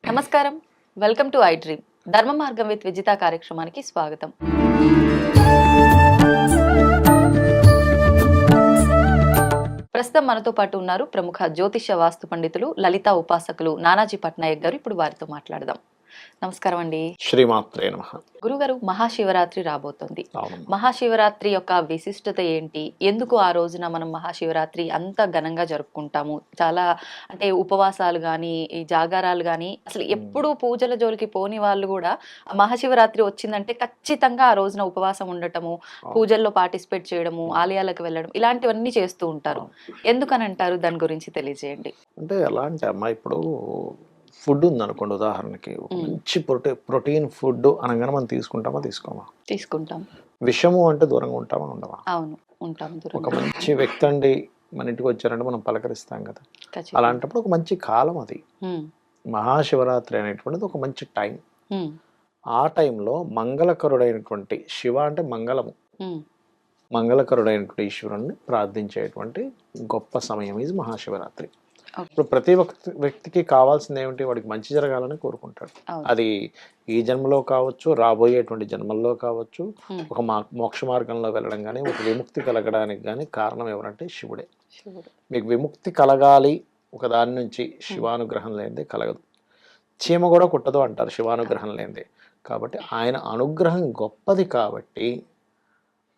నమస్కారం. Welcome to I dream. ధర్మ మార్గం విత్ విజిత కార్యక్రమానికి స్వాగతం. ప్రస్తుతం మనతో పాటు ఉన్నారు ప్రముఖ జ్యోతిష వాస్తు పండితులు, లలిత ఉపాసకులు నానాజీ పట్నాయక్ గారు. ఇప్పుడు వారితో మాట్లాడదాం. నమస్కారం అండి. శ్రీమాత్రే నమః. గురుగారు, మహాశివరాత్రి రాబోతోంది. అవును. మహాశివరాత్రి యొక్క విశిష్టత ఏంటి? ఎందుకు ఆ రోజున మనం మహాశివరాత్రి అంత ఘనంగా జరుపుకుంటాము? చాలా అంటే ఉపవాసాలు కానీ, ఈ జాగారాలు కానీ, అసలు ఎప్పుడు పూజల జోలికి పోని వాళ్ళు కూడా మహాశివరాత్రి వచ్చిందంటే ఖచ్చితంగా ఆ రోజున ఉపవాసం ఉండటము, పూజల్లో పార్టిసిపేట్ చేయడము, ఆలయాలకు వెళ్ళడం, ఇలాంటివన్నీ చేస్తూ ఉంటారు. ఎందుకని అంటారు? దాని గురించి తెలియజేయండి. అంటే ఎలా అంటే అమ్మా, ఇప్పుడు ఫుడ్ ఉందనుకోండి, ఉదాహరణకి ఒక మంచి ప్రోటీన్ ఫుడ్ అనగానే మనం తీసుకోమా? తీసుకుంటాం. విషము అంటే దూరంగా ఉంటామా ఉండవా? అవును, ఉంటాం. ఒక మంచి వ్యక్తి అండి మన ఇంటికి వచ్చారంటే మనం పలకరిస్తాం కదా. అలాంటప్పుడు ఒక మంచి కాలం అది. మహాశివరాత్రి అనేటువంటిది ఒక మంచి టైం. ఆ టైంలో మంగళకరుడైనటువంటి శివ అంటే మంగళము, మంగళకరుడైనటువంటి ఈశ్వరుణ్ణి ప్రార్థించేటువంటి గొప్ప సమయం ఇది మహాశివరాత్రి. ఇప్పుడు ప్రతి వ్యక్తికి కావాల్సింది ఏమిటి? వాడికి మంచి జరగాలని కోరుకుంటాడు. అది ఈ జన్మలో కావచ్చు, రాబోయేటువంటి జన్మల్లో కావచ్చు, ఒక మోక్ష మార్గంలో వెళ్ళడం కానీ, ఒక విముక్తి కలగడానికి కానీ కారణం ఎవరంటే శివుడే. మీకు విముక్తి కలగాలి ఒక దాని నుంచి, శివానుగ్రహం లేనిదే కలగదు. చీమ కూడా కుట్టదు అంటారు శివానుగ్రహం లేనిదే. కాబట్టి ఆయన అనుగ్రహం గొప్పది కాబట్టి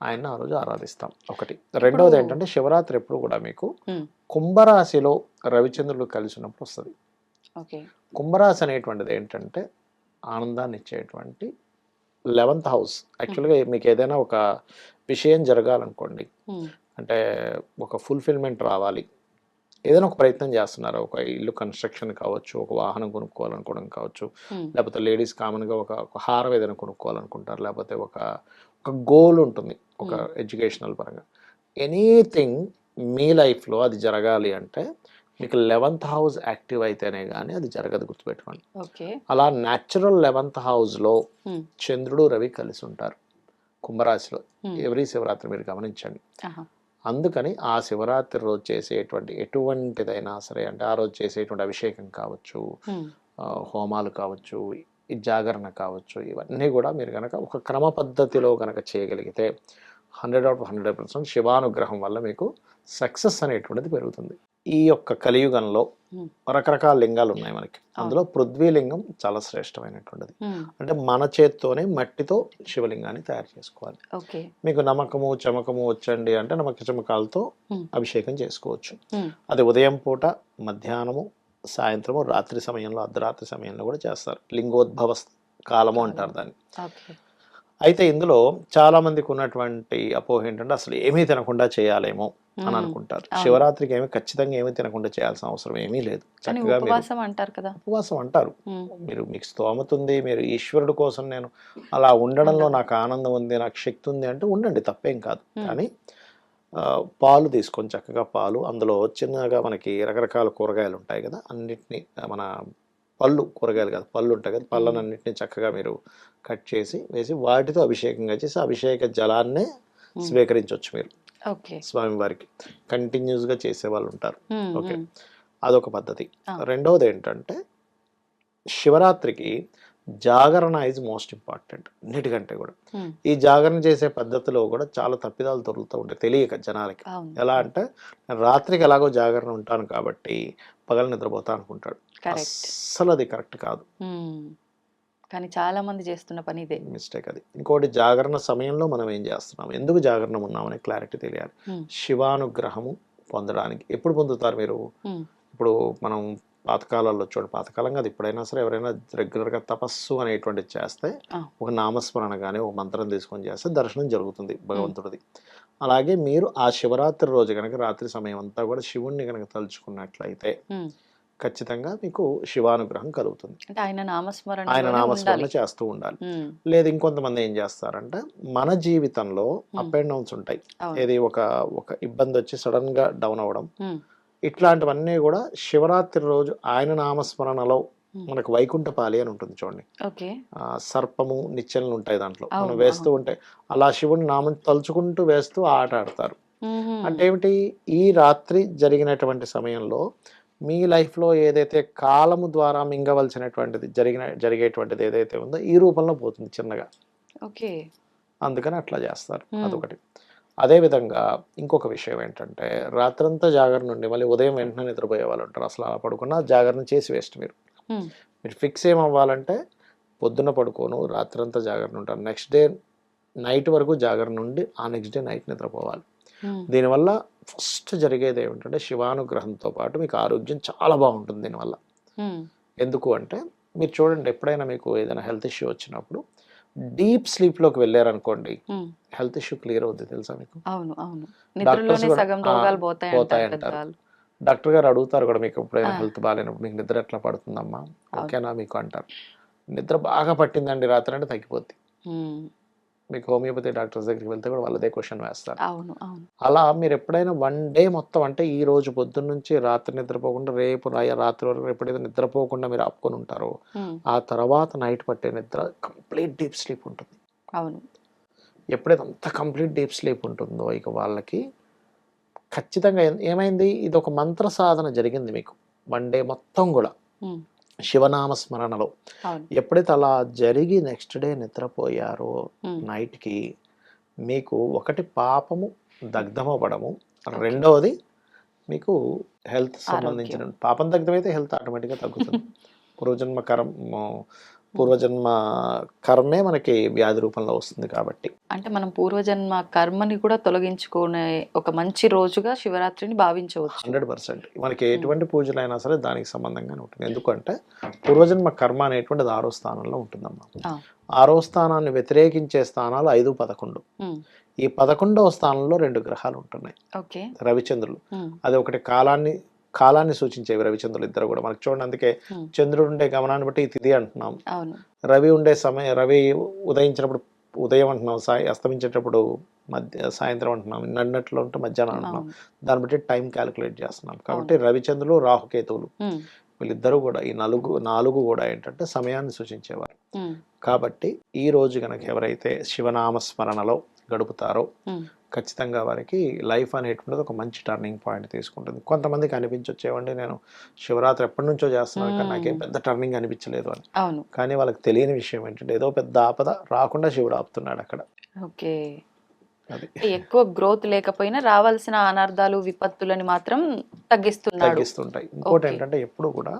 ఆయన ఆ రోజు ఆరాధిస్తాం. ఒకటి. రెండవది ఏంటంటే శివరాత్రి ఎప్పుడు కూడా మీకు కుంభరాశిలో రవిచంద్రుడు కలిసి ఉన్నప్పుడు వస్తుంది. కుంభరాశి అనేటువంటిది ఏంటంటే ఆనందాన్ని ఇచ్చేటువంటి 11th హౌస్. యాక్చువల్గా మీకు ఏదైనా ఒక విషయం జరగాలనుకోండి, అంటే ఒక ఫుల్ఫిల్మెంట్ రావాలి, ఏదైనా ఒక ప్రయత్నం చేస్తున్నారు, ఒక ఇల్లు కన్స్ట్రక్షన్ కావచ్చు, ఒక వాహనం కొనుక్కోవాలనుకోవడం కావచ్చు, లేకపోతే లేడీస్ కామన్గా ఒక హారం ఏదైనా కొనుక్కోవాలనుకుంటారు, లేకపోతే ఒక గోల్ ఉంటుంది ఒక ఎడ్యుకేషనల్ పరంగా. ఎనీథింగ్ మీ లైఫ్లో అది జరగాలి అంటే మీకు 11th హౌస్ యాక్టివ్ అయితేనే కానీ అది జరగదు, గుర్తుపెట్టుకోండి. అలా న్యాచురల్ 11th హౌస్లో చంద్రుడు రవి కలిసి ఉంటారు కుంభరాశిలో ఎవ్రీ శివరాత్రి, మీరు గమనించండి. అందుకని ఆ శివరాత్రి రోజు చేసేటువంటి ఎటువంటిదైనా సరే, అంటే ఆ రోజు చేసేటువంటి అభిషేకం కావచ్చు, హోమాలు కావచ్చు, ఈ జాగరణ కావచ్చు, ఇవన్నీ కూడా మీరు కనుక ఒక క్రమ పద్ధతిలో కనుక చేయగలిగితే 100% శివానుగ్రహం వల్ల మీకు సక్సెస్ అనేటువంటిది పెరుగుతుంది. ఈ యొక్క కలియుగంలో రకరకాల లింగాలు ఉన్నాయి మనకి. అందులో పృథ్వీలింగం చాలా శ్రేష్టమైనటువంటిది. అంటే మన చేత్తోనే మట్టితో శివలింగాన్ని తయారు చేసుకోవాలి. మీకు నమ్మకము చమకము వచ్చండి అంటే నమ్మక చమకాలతో అభిషేకం చేసుకోవచ్చు. అది ఉదయం పూట, మధ్యాహ్నము, సాయంత్రము, రాత్రి సమయంలో, అర్ధరాత్రి సమయంలో కూడా చేస్తారు. లింగోద్భవ కాలము అంటారు దాన్ని. అయితే ఇందులో చాలా మందికి ఉన్నటువంటి అపోహ ఏంటంటే అసలు ఏమీ తినకుండా చేయాలేమో అని అనుకుంటారు. శివరాత్రికి ఖచ్చితంగా ఏమీ తినకుండా చేయాల్సిన అవసరం ఏమీ లేదు. చక్కగా ఉపవాసం అంటారు కదా. ఉపవాసం అంటారు. మీకు స్తోమత ఉంది, మీరు ఈశ్వరుడు కోసం నేను అలా ఉండడంలో నాకు ఆనందం ఉంది, నాకు శక్తి ఉంది అంటే ఉండండి, తప్పేం కాదు. కానీ పాలు తీసుకొని చక్కగా పాలు, అందులో చిన్నగా మనకి రకరకాల కూరగాయలు ఉంటాయి కదా, అన్నిటినీ మన కూరగాయలు కాదు, పళ్ళు ఉంటాయి కదా, పళ్ళను అన్నింటినీ చక్కగా మీరు కట్ చేసి వేసి వాటితో అభిషేకంగా చేసి అభిషేక జలాన్నే స్వీకరించవచ్చు మీరు స్వామివారికి. కంటిన్యూస్గా చేసే వాళ్ళు ఉంటారు. ఓకే, అదొక పద్ధతి. రెండవది ఏంటంటే శివరాత్రికి జాగరణ ఈజ్ మోస్ట్ ఇంపార్టెంట్ అన్నిటికంటే కూడా. ఈ జాగరణ చేసే పద్ధతిలో కూడా చాలా తప్పిదాలు దొరుకుతూ ఉంటాయి తెలియక జనాలకి. ఎలా అంటే రాత్రికి ఎలాగో జాగరణ ఉంటాను కాబట్టి పగలు నిద్రపోతా అనుకుంటాడు. అస్సలు అది కరెక్ట్ కాదు. కానీ చాలా మంది చేస్తున్న పని ఇదే మిస్టేక్ అది. ఇంకోటి, జాగరణ సమయంలో మనం ఏం చేస్తున్నాం, ఎందుకు జాగరణ ఉన్నామనే క్లారిటీ తెలియాలి. శివానుగ్రహము పొందడానికి ఎప్పుడు పొందుతారు మీరు? ఇప్పుడు మనం పాతకాలంలో పాతకాలం కాదు, ఇప్పుడైనా సరే ఎవరైనా రెగ్యులర్గా తపస్సు అనేటువంటిది చేస్తే, ఒక నామస్మరణ కానీ ఒక మంత్రం తీసుకొని చేస్తే దర్శనం జరుగుతుంది భగవంతుడిది. అలాగే మీరు ఆ శివరాత్రి రోజు కనుక రాత్రి సమయం అంతా కూడా శివుణ్ణి కనుక తలుచుకున్నట్లయితే ఖచ్చితంగా మీకు శివానుగ్రహం కలుగుతుంది. ఆయన నామస్మరణ చేస్తూ ఉండాలి. లేదు ఇంకొంతమంది ఏం చేస్తారంటే మన జీవితంలో అప్ అండ్ డౌన్స్ ఉంటాయి. ఏది ఒక ఇబ్బంది వచ్చి సడన్ గా డౌన్ అవ్వడం, ఇట్లాంటివన్నీ కూడా శివరాత్రి రోజు ఆయన నామస్మరణలో మనకు వైకుంఠపాలి అని ఉంటుంది చూడండి. సర్పము నిచ్చెనలు ఉంటాయి దాంట్లో, మనం వేస్తూ ఉంటే అలా శివుని నామం తలుచుకుంటూ వేస్తూ ఆట ఆడతారు. అంటే ఏమిటి, ఈ రాత్రి జరిగినటువంటి సమయంలో మీ లైఫ్లో ఏదైతే కాలము ద్వారా మింగవలసినటువంటిది జరిగేటువంటిది ఏదైతే ఉందో ఈ రూపంలో పోతుంది చిన్నగా. ఓకే. అందుకని అట్లా చేస్తారు. అదొకటి. అదేవిధంగా ఇంకొక విషయం ఏంటంటే రాత్రంతా జాగరణ నుండి మళ్ళీ ఉదయం వెంటనే నిద్రపోయే వాళ్ళు ఉంటారు. అసలు అలా పడుకున్నా జాగరణ చేసి వేస్ట్ మీరు. మీరు ఫిక్స్ ఏమవ్వాలంటే పొద్దున్న పడుకోను రాత్రంతా జాగరణ ఉంటాను, నెక్స్ట్ డే నైట్ వరకు జాగరణ నుండి ఆ నెక్స్ట్ డే నైట్ నిద్రపోవాలి. దీనివల్ల ఫస్ట్ జరిగేది ఏమిటంటే శివానుగ్రహంతో పాటు మీకు ఆరోగ్యం చాలా బాగుంటుంది దీనివల్ల. ఎందుకు అంటే మీరు చూడండి, ఎప్పుడైనా మీకు ఏదైనా హెల్త్ ఇష్యూ వచ్చినప్పుడు డీప్ స్లీప్లోకి వెళ్ళారనుకోండి, హెల్త్ ఇష్యూ క్లియర్ అవుతుంది తెలుసా మీకు? అవును, అవును. డాక్టర్స్ నిద్రలోనే సగం రోగాలు పోతాయి పోతాయంటారు. పెద్దవాళ్ళు. డాక్టర్ గారు అడుగుతారు కూడా, మీకు ఎప్పుడైనా హెల్త్ బాగాలేనప్పుడు మీకు నిద్ర ఎట్లా పడుతుందమ్మా, ఓకేనా మీకు అంటారు. నిద్ర బాగా పట్టిందండి రాత్రి అంటే తగ్గిపోద్ది. మీకు హోమియోపతి డాక్టర్స్ దగ్గరికి వెళ్తే కూడా వాళ్ళదే క్వశ్చన్ వేస్తారు. అవును, అవును. అలా మీరు ఎప్పుడైనా వన్ డే మొత్తం అంటే ఈ రోజు పొద్దున్న నుంచి రాత్రి నిద్రపోకుండా రేపు రాత్రి వరకు ఎప్పుడైతే నిద్రపోకుండా మీరు ఆపుకొని ఉంటారో ఆ తర్వాత నైట్ పట్టే నిద్ర కంప్లీట్ డీప్ స్లీప్ ఉంటుంది. అవును. ఎప్పుడైతే అంత కంప్లీట్ డీప్ స్లీప్ ఉంటుందో ఇక వాళ్ళకి ఖచ్చితంగా ఏమైంది, ఇది ఒక మంత్ర సాధన జరిగింది మీకు వన్ డే మొత్తం కూడా శివనామ స్మరణలో. ఎప్పుడైతే అలా జరిగి నెక్స్ట్ డే నిద్రపోయారో నైట్కి మీకు ఒకటి పాపము దగ్ధమవ్వడము, రెండవది మీకు హెల్త్ సంబంధించిన పాపం దగ్ధమైతే హెల్త్ ఆటోమేటిక్గా తగ్గుతుంది. పూర్వజన్మ కర్మే మనకి వ్యాధి రూపంలో వస్తుంది కాబట్టి. అంటే మనం పూర్వజన్మ కర్మని కూడా తొలగించుకునే ఒక మంచి రోజుగా శివరాత్రిని భావించవచ్చు. 100% మనకి ఎటువంటి పూజలైనా సరే దానికి సంబంధంగానే ఉంటుంది. ఎందుకంటే పూర్వజన్మ కర్మ అనేటువంటిది 6వ స్థానంలో ఉంటుందమ్మా. 6వ స్థానాన్ని వ్యతిరేకించే స్థానాలు 5, 11. ఈ 11వ స్థానంలో 2 గ్రహాలు ఉంటున్నాయి, రవిచంద్రులు. అది ఒకటి కాలాన్ని సూచించేవి రవిచంద్రులు ఇద్దరు కూడా మనకి చూడండి. అందుకే చంద్రుడు ఉండే గమనాన్ని బట్టి ఈ తిథి అంటున్నాం, రవి ఉండే సమయం, రవి ఉదయించినప్పుడు ఉదయం అంటున్నాం, అస్తమించేటప్పుడు సాయంత్రం అంటున్నాం, నన్నట్లో ఉంటే మధ్యాహ్నం అంటున్నాం. దాన్ని బట్టి టైం క్యాలిక్యులేట్ చేస్తున్నాం. కాబట్టి రవిచంద్రులు రాహుకేతువులు వీళ్ళిద్దరూ కూడా ఈ నాలుగు కూడా ఏంటంటే సమయాన్ని సూచించేవారు. కాబట్టి ఈ రోజు కనుక ఎవరైతే శివనామ స్మరణలో గడుపుతారో ఖచ్చితంగా వారికి లైఫ్ అనేటువంటిది ఒక మంచి టర్నింగ్ పాయింట్ తీసుకుంటుంది. కొంతమందికి అనిపించొచ్చేవండి, నేను శివరాత్రి ఎప్పటి నుంచో చేస్తున్నాను కానీ నాకేం పెద్ద టర్నింగ్ అనిపించలేదు అని. కానీ వాళ్ళకి తెలియని విషయం ఏంటంటే ఏదో పెద్ద ఆపద రాకుండా శివుడు ఆపుతున్నాడు అక్కడ. ఎక్కువ గ్రోత్ లేకపోయినా రావాల్సిన అనర్థాలు విపత్తులని మాత్రం తగ్గిస్తుంటాయి. ఇంకోటి ఏంటంటే ఎప్పుడు కూడా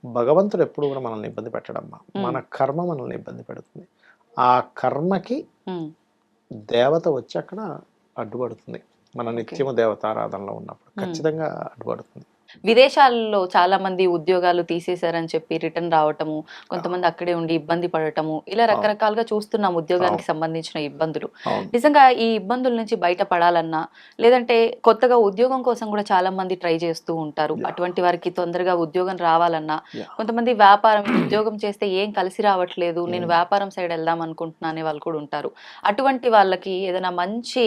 భగవంతుడు ఎప్పుడు కూడా మనల్ని ఇబ్బంది పెట్టడమ్మా, మన కర్మ మనల్ని ఇబ్బంది పెడుతుంది. ఆ కర్మకి దేవత వచ్చి అక్కడ అడ్డుపడుతుంది. మన నిత్యము దేవతారాధనలో ఉన్నప్పుడు ఖచ్చితంగా అడ్డుపడుతుంది. విదేశాల్లో చాలా మంది ఉద్యోగాలు తీసేశారని చెప్పి రిటర్న్ రావటము, కొంతమంది అక్కడే ఉండి ఇబ్బంది పడటము, ఇలా రకరకాలుగా చూస్తున్నాం ఉద్యోగానికి సంబంధించిన ఇబ్బందులు. నిజంగా ఈ ఇబ్బందుల నుంచి బయటపడాలన్నా లేదంటే కొత్తగా ఉద్యోగం కోసం కూడా చాలా మంది ట్రై చేస్తూ ఉంటారు. అటువంటి వారికి తొందరగా ఉద్యోగం రావాలన్నా, కొంతమంది వ్యాపారం ఉద్యోగం చేస్తే ఏం కలిసి రావట్లేదు, నేను వ్యాపారం సైడ్ వెళ్దాం అనుకుంటున్నా అనే వాళ్ళు కూడా ఉంటారు. అటువంటి వాళ్ళకి ఏదైనా మంచి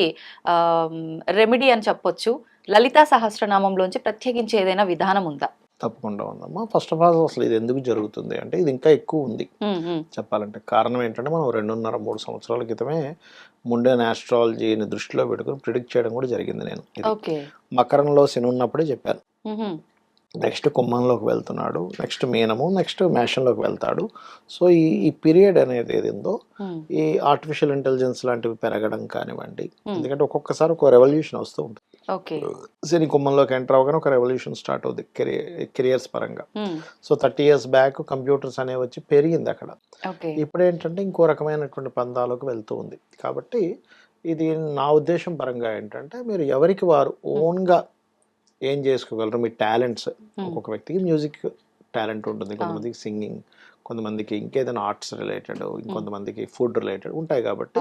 రెమెడీ అని చెప్పొచ్చు, లలితా సహస్రనామంలోంచి ప్రత్యేకించి ఏదైనా విధానం ఉందా? తప్పకుండా ఉందమ్మా. ఫస్ట్ ఆఫ్ ఆల్ అసలు ఇది ఎందుకు జరుగుతుంది అంటే ఇది ఇంకా ఎక్కువ ఉంది చెప్పాలంటే. కారణం ఏంటంటే మనం 2.5-3 సంవత్సరాల క్రితమే ముండేన్ ఆస్ట్రాలజీని దృష్టిలో పెట్టుకుని ప్రిడిక్ట్ చేయడం కూడా జరిగింది. నేను మకరంలో శని ఉన్నప్పుడే చెప్పాను. నెక్స్ట్ కుంభంలోకి వెళ్తున్నాడు, నెక్స్ట్ మీనము, నెక్స్ట్ మేషంలోకి వెళ్తాడు. సో ఈ పీరియడ్ అనేది ఏదిందో ఈ ఆర్టిఫిషియల్ ఇంటెలిజెన్స్ లాంటివి పెరగడం కానివ్వండి, ఎందుకంటే ఒక్కొక్కసారి ఒక రెవల్యూషన్ వస్తూ ఉంటుంది. శని కుంభంలోకి ఎంటర్ అవగానే ఒక రెవల్యూషన్ స్టార్ట్ అవుతుంది కెరియర్స్ పరంగా. సో 30 years బ్యాక్ కంప్యూటర్స్ అనేవి వచ్చి పెరిగింది అక్కడ. ఇప్పుడు ఏంటంటే ఇంకో రకమైనటువంటి పందాలకు వెళ్తూ ఉంది. కాబట్టి ఇది నా ఉద్దేశం పరంగా ఏంటంటే మీరు ఎవరికి వారు ఓన్గా ఏం చేసుకోగలరు, మీ టాలెంట్స్. ఒక్కొక్క వ్యక్తికి మ్యూజిక్ టాలెంట్ ఉంటుంది, కొంతమందికి సింగింగ్, కొంతమందికి ఇంకేదైనా ఆర్ట్స్ రిలేటెడ్, ఇంకొంతమందికి ఫుడ్ రిలేటెడ్ ఉంటాయి. కాబట్టి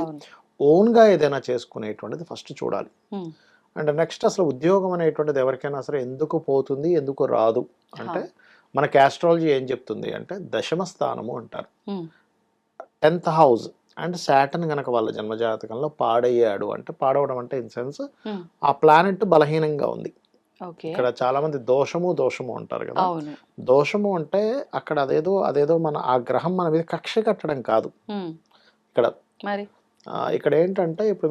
ఓన్గా ఏదైనా చేసుకునేటువంటిది ఫస్ట్ చూడాలి. అండ్ నెక్స్ట్ అసలు ఉద్యోగం అనేటువంటిది ఎవరికైనా సరే ఎందుకు పోతుంది, ఎందుకు రాదు అంటే మనకి ఆస్ట్రాలజీ ఏం చెప్తుంది అంటే దశమ స్థానము అంటారు, 10th house. అండ్ సాటర్న్ కనుక వాళ్ళ జన్మజాతకంలో పాడయ్యాడు అంటే, పాడవడం అంటే ఇన్ సెన్స్ ఆ ప్లానెట్ బలహీనంగా ఉంది. ఇక్కడ చాలా మంది దోషము అంటారు కదా. దోషము అంటే అక్కడ అదేదో మన ఆ గ్రహం మన మీద కక్ష కట్టడం కాదు. ఇక్కడ ఏంటంటే ఇప్పుడు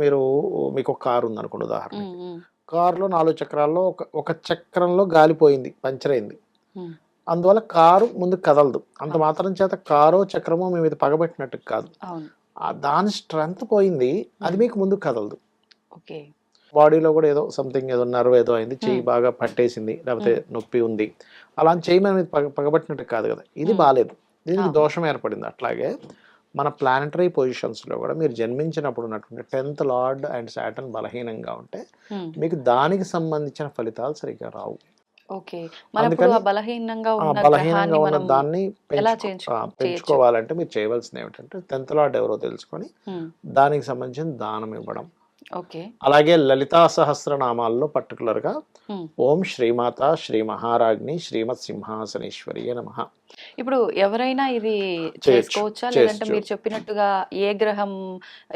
మీకు ఒక కారు ఉంది అనుకోండి ఉదాహరణకి. కారులో 4 చక్రాల్లో ఒక చక్రంలో గాలిపోయింది, పంచర్ అయింది. ఉమ్, అందువల్ల కారు ముందుకు కదలదు. అంత అవును. మాత్రం చేత కారో చక్రమో మీ మీద పగబెట్టినట్టు కాదు. అవును. దాని స్ట్రెంగ్త్ పోయింది, అది ఉమ్, మీకు ముందుకు కదలదు. ఓకే. బాడీలో కూడా ఏదో సంథింగ్ ఏదో నర్వ్ ఏదో అయింది, చెయ్యి ఉమ్, బాగా పట్టేసింది, లేకపోతే ఉమ్, నొప్పి ఉంది, అలా అని చెయ్యి మీద పగబట్టినట్టు కాదు కదా, ఇది ఉమ్, బాలేదు, దీనికి అవును. దోషం ఏర్పడింది. అట్లాగే మన ప్లానటరీ పొజిషన్స్లో కూడా మీరు జన్మించినప్పుడు ఉన్నటువంటి 10th లార్డ్ అండ్ సాటర్న్ బలహీనంగా ఉంటే ఉమ్, మీకు దానికి సంబంధించిన ఫలితాలు సరిగ్గా రావు. ఓకే. మరప్పుడు అందుకని ఆ బలహీనంగా ఆ ఉన్న బలహీనంగా గ్రహాన్ని ఉన్న మనం దాన్ని ఎలా చేయొచ్చు? పెంచుకోవాలంటే మీరు చేయవలసింది ఏమిటంటే 10th లార్డ్ ఎవరో తెలుసుకొని ఉమ్, దానికి సంబంధించిన దానం ఇవ్వడం. ఓకే. అలాగే లలితా సహస్రనామాల్లో పర్టికులర్గా ఉమ్. ఓం శ్రీమాత శ్రీ మహారాజ్ని శ్రీమత్ సింహాసనేశ్వరియే నమః ఇప్పుడు ఎవరైనా ఇది చేయొచ్చు, చేసుకోవచ్చా? లేదంటే చేయొచ్చు. మీరు చెప్పినట్టుగా ఏ గ్రహం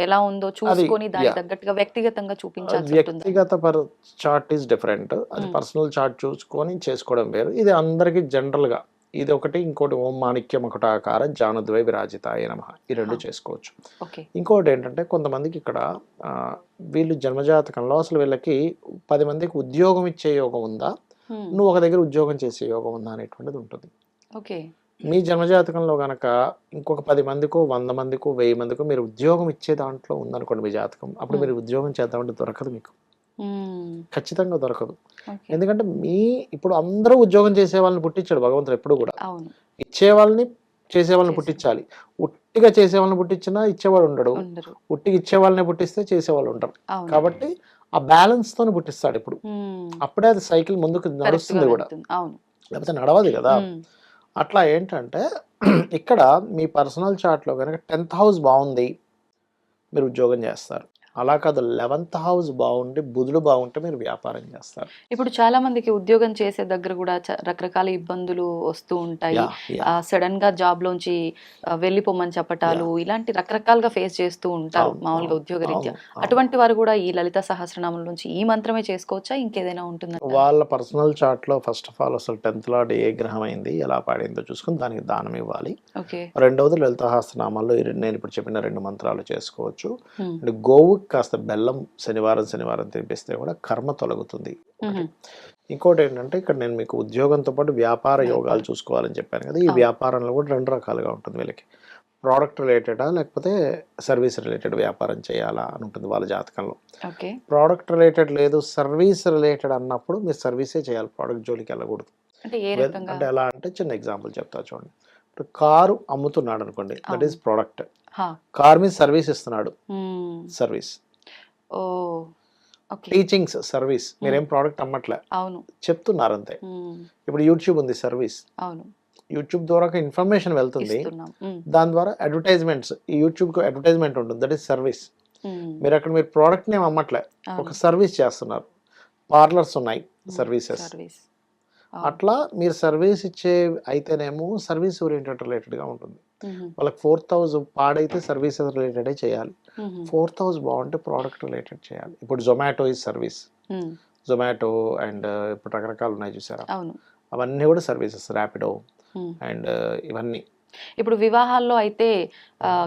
ఎలా ఉందో అది చూసుకొని దానికి యా తగ్గట్టుగా వ్యక్తిగతంగా చూపించాల్సి ఉంటుందా? వ్యక్తిగత చార్ట్ ఈస్ డిఫరెంట్. అది హ్మ్. పర్సనల్ చార్ట్ చూసుకొని చేసుకోవడం వేరు. ఇది అందరికీ జనరల్గా ఇది ఒకటి, ఇంకోటి ఓం మాణిక్యం ఒకటాకార జానుద్వై విరాజితాయ నమః, ఈ రెండు హా! చేసుకోవచ్చు. ఓకే. ఇంకోటి ఏంటంటే కొంతమందికి ఇక్కడ వీళ్ళు జన్మజాతకంలో అసలు వీళ్ళకి 10 మందికి ఉద్యోగం ఇచ్చే యోగం ఉందా, హ్మ్. నువ్వు ఒక దగ్గర ఉద్యోగం చేసే యోగం ఉందా అనేటువంటిది ఉంటుంది. ఓకే. మీ జన్మజాతకంలో గనక ఇంకొక 10 మందికో 100 మందికో 1000 మందికో మీరు ఉద్యోగం ఇచ్చే దాంట్లో ఉందనుకోండి మీ జాతకం, అప్పుడు హ్మ్. మీరు ఉద్యోగం చేద్దామంటే దొరకదు మీకు, హ్మ్. ఖచ్చితంగా దొరకదు. ఓకే. ఎందుకంటే ఇప్పుడు అందరూ ఉద్యోగం చేసే వాళ్ళని పుట్టించాడు భగవంతుడు ఎప్పుడు కూడా, అవును. ఇచ్చేవాళ్ళని చేసేవాళ్ళని చేసి పుట్టించాలి. ఉట్టిగా చేసేవాళ్ళని పుట్టించినా ఇచ్చేవాడు ఉండడు, ఉండరు. ఉట్టిగా ఇచ్చేవాళ్ళని పుట్టిస్తే చేసేవాళ్ళు ఉంటారు. అవును. కాబట్టి ఆ బ్యాలెన్స్ తోని పుట్టిస్తాడు ఇప్పుడు, హ్మ్. అప్పుడే అది సైకిల్ ముందుకు కరెక్ట్‌గా నడుస్తుంది కూడా, వెళ్తుంది. అవును. లేకపోతే నడవదు కదా. హ్మ్. అట్లా ఏంటంటే ఇక్కడ మీ పర్సనల్ చార్ట్లో కనుక 10th హౌస్ బాగుంది, మీరు ఉద్యోగం చేస్తారు. అలా కాదు 11th హౌస్ బాగుండి బుధుడు బాగుంటే మీరు వ్యాపారం చేస్తారు. ఇప్పుడు చాలా మందికి ఉద్యోగం చేసే దగ్గర కూడా రకరకాల ఇబ్బందులు వస్తూ ఉంటాయి. యా యా సడన్‌గా జాబ్‌లోంచి వెళ్ళిపోమని యా చెప్పటాలు, ఇలాంటి రకరకాలుగా ఫేస్ చేస్తూ ఉంటారు అవును మామూలుగా అవును ఉద్యోగరీత్యా. అవును అవును. అటువంటి వారు కూడా ఈ లలిత సహస్రనామం నుంచి ఈ మంత్రమే చేసుకోవచ్చా? ఇంకేదైనా ఉంటుందంటారా? వాళ్ళ పర్సనల్ చార్ట్లో ఫస్ట్ ఆఫ్ ఆల్ అసలు 10th లార్డ్ ఏ గ్రహం అయింది, ఎలా పాడిందో చూసుకొని దానికి దానం ఇవ్వాలి. ఓకే. రెండవది లలిత సహస్రనామాల్లో నేను ఇప్పుడు చెప్పిన 2 మంత్రాలు చేసుకోవచ్చు. హ్మ్. అంటే గోవుకి కాస్త బెల్లం శనివారం శనివారం తినిపిస్తే కూడా కర్మ తొలగుతుంది హుహు. ఒకటి. ఇంకోటి ఏంటంటే ఇక్కడ నేను మీకు ఉద్యోగంతో పాటు వ్యాపార యోగాలు వ్యాపారం. చూసుకోవాలని చెప్పాను కదా, ఈ అవును. వ్యాపారంలో కూడా 2 రకాలుగా ఉంటుంది వీళ్ళకి. ప్రోడక్ట్ రిలేటెడా లేకపోతే సర్వీస్ రిలేటెడ్ వ్యాపారం చేయాలా అని ఉంటుంది వాళ్ళ జాతకంలో. ఓకే. ప్రోడక్ట్ రిలేటెడ్ లేదు, సర్వీస్ రిలేటెడ్ అన్నప్పుడు మీరు సర్వీసే చేయాలి, ప్రోడక్ట్ జోలికి వెళ్ళకూడదు. అంటే ఏ రకంగా? అంటే ఎలా అంటే చిన్న ఎగ్జాంపుల్ చెప్తా చూడండి. ఇప్పుడు కారు అమ్ముతున్నాడు అనుకోండి, దట్ ఈస్ అవును. ప్రోడక్ట్. హా! కార్ మీద సర్వీస్ ఇస్తున్నాడు, హ్మ్. సర్వీస్. ఓహ్! ఓకే. టీచింగ్స్ సర్వీస్, హ్మ్. మీరేం ప్రోడక్ట్ అమ్మట్లే, అవును. చెప్తున్నారు అంతే. హ్మ్. ఇప్పుడు యూట్యూబ్ ఉంది సర్వీస్, అవును. యూట్యూబ్ ద్వారా ఇన్ఫర్మేషన్ వెళ్తుంది, ఇస్తున్నాం. హ్మ్. దాని ద్వారా అడ్వర్టైజ్మెంట్స్, ఈ యూట్యూబ్కి అడ్వర్టైజ్మెంట్ ఉంటుంది, దట్ ఈస్ సర్వీస్. హ్మ్. మీరు ప్రోడక్ట్ని ఏం అమ్మట్లే, ఒక అవును. సర్వీస్ చేస్తున్నారు. పార్లర్స్ ఉన్నాయి, హ్మ్. సర్వీసెస్. సర్వీస్. అవును. అట్లా మీరు సర్వీస్ ఇచ్చే అయితేనేమో సర్వీస్ ఓరియంటెడ్ రిలేటెడ్గా ఉంటుంది. హుహు. వాళ్ళకి 4th హౌస్ పాడైతే సర్వీసెస్ రిలేటెడే చేయాలి, హుహు. 4th హౌస్ బాగుంటే ప్రోడక్ట్ రిలేటెడ్ చేయాలి. ఇప్పుడు జొమాటో ఈజ్ సర్వీస్, హ్మ్. జొమాటో అండ్ ఇప్పుడు రకరకాలు ఉన్నాయి చూసారా, అవును. అవన్నీ కూడా సర్వీసెస్, ర్యాపిడో హ్మ్. అండ్ ఇవన్నీ. ఇప్పుడు వివాహాల్లో అయితే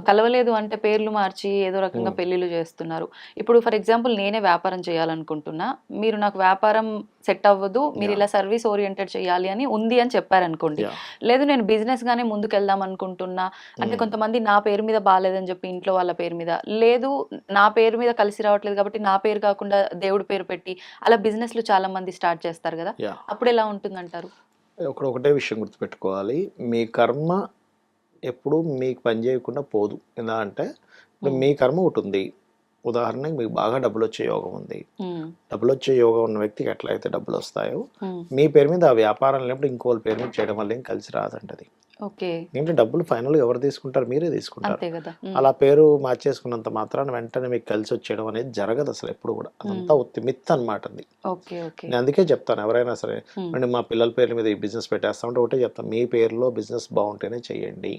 కలవలేదు అంటే పేర్లు మార్చి ఏదో రకంగా ఉమ్, పెళ్ళిళ్ళు చేస్తున్నారు. ఇప్పుడు ఫర్ ఎగ్జాంపుల్ నేనే వ్యాపారం చేయాలనుకుంటున్నా. మీరు నాకు వ్యాపారం సెట్ అవ్వదు, మీరు యా ఇలా సర్వీస్ ఓరియెంటెడ్ చేయాలి అని ఉంది అని చెప్పారనుకోండి. యా లేదు నేను బిజినెస్‌గానే ముందుకెళ్దాం అనుకుంటున్నా. అంటే కొంతమంది నా పేరు మీద బాలేదని చెప్పి ఇంట్లో వాళ్ళ పేరు మీద, లేదు నా పేరు మీద కలిసి రావట్లేదు కాబట్టి నా పేరు కాకుండా దేవుడి పేరు పెట్టి అలా బిజినెస్‌లు చాలా మంది స్టార్ట్ చేస్తారు గదా! యా అప్పుడెలా ఉంటుందంటారు? ఒకటే విషయం గుర్తుపెట్టుకోవాలి, మీ కర్మ ఎప్పుడు మీకు పని చేయకుండా పోదు. ఎలా అంటే ఇప్పుడు హ్మ్. మీ కర్మ ఒకటి ఉంది, ఉదాహరణకి మీకు బాగా డబ్బులు వచ్చే యోగం ఉంది, హ్మ్. డబ్బులు వచ్చే యోగం ఉన్న వ్యక్తికి ఎట్లయితే డబ్బులు వస్తాయో హ్మ్. మీ పేరు మీద ఆ వ్యాపారం లేనప్పుడు ఇంకోళ్ళ పేరు మీద చేయడం వల్ల ఏం కలిసి రాదంటది. ఓకే. ఏంటంటే డబ్బులు ఫైనల్గా ఎవరు తీసుకుంటారు, మీరే తీసుకుంటారు. అంతే గదా! హ్మ్. అలా పేరు మార్చేసుకున్నంత మాత్రాన వెంటనే మీకు కలిసి వచ్చేయడం అనేది జరగదు అసలు ఎప్పుడు కూడా, అదంతా హ్మ్. ఉత్తి మిత్ అనమాట అది. ఓకే. ఓకే. నేను అందుకే చెప్తాను ఎవరైనా సరే, హ్మ్. అండి మా పిల్లల పేర్ల మీద ఈ బిజినెస్ పెట్టేస్తామంటే ఒకటే చెప్తాను, మీ పేరులో బిజినెస్ బాగుంటేనే చేయండి.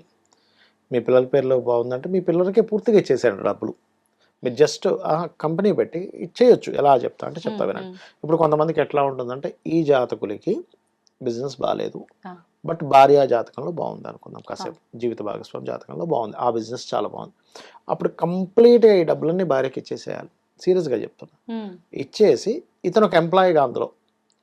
మీ పిల్లల పేరులో బాగుందంటే మీ పిల్లలకే పూర్తిగా ఇచ్చేసేయండి డబ్బులు. మీరు జస్ట్ కంపెనీ పెట్టి ఇచ్చేయొచ్చు. ఎలా చెప్తా అంటే చెప్తా హ్మ్. వినండి. హ్మ్. ఇప్పుడు కొంతమందికి ఎట్లా ఉంటుందంటే ఈ జాతకులకి బిజినెస్ బాలేదు, ఆ! బట్ భార్య జాతకంలో బాగుంది అనుకుందాం ఆ! కాసేపు, జీవిత భాగస్వామి జాతకంలో బాగుంది, ఆ బిజినెస్ చాలా బాగుంది. అప్పుడు కంప్లీట్గా ఈ డబ్బులన్నీ భార్యకి ఇచ్చేసేయాలి, సీరియస్గా చెప్తున్నా. హ్మ్. ఇచ్చేసి ఇతను ఒక ఎంప్లాయీగా అందులో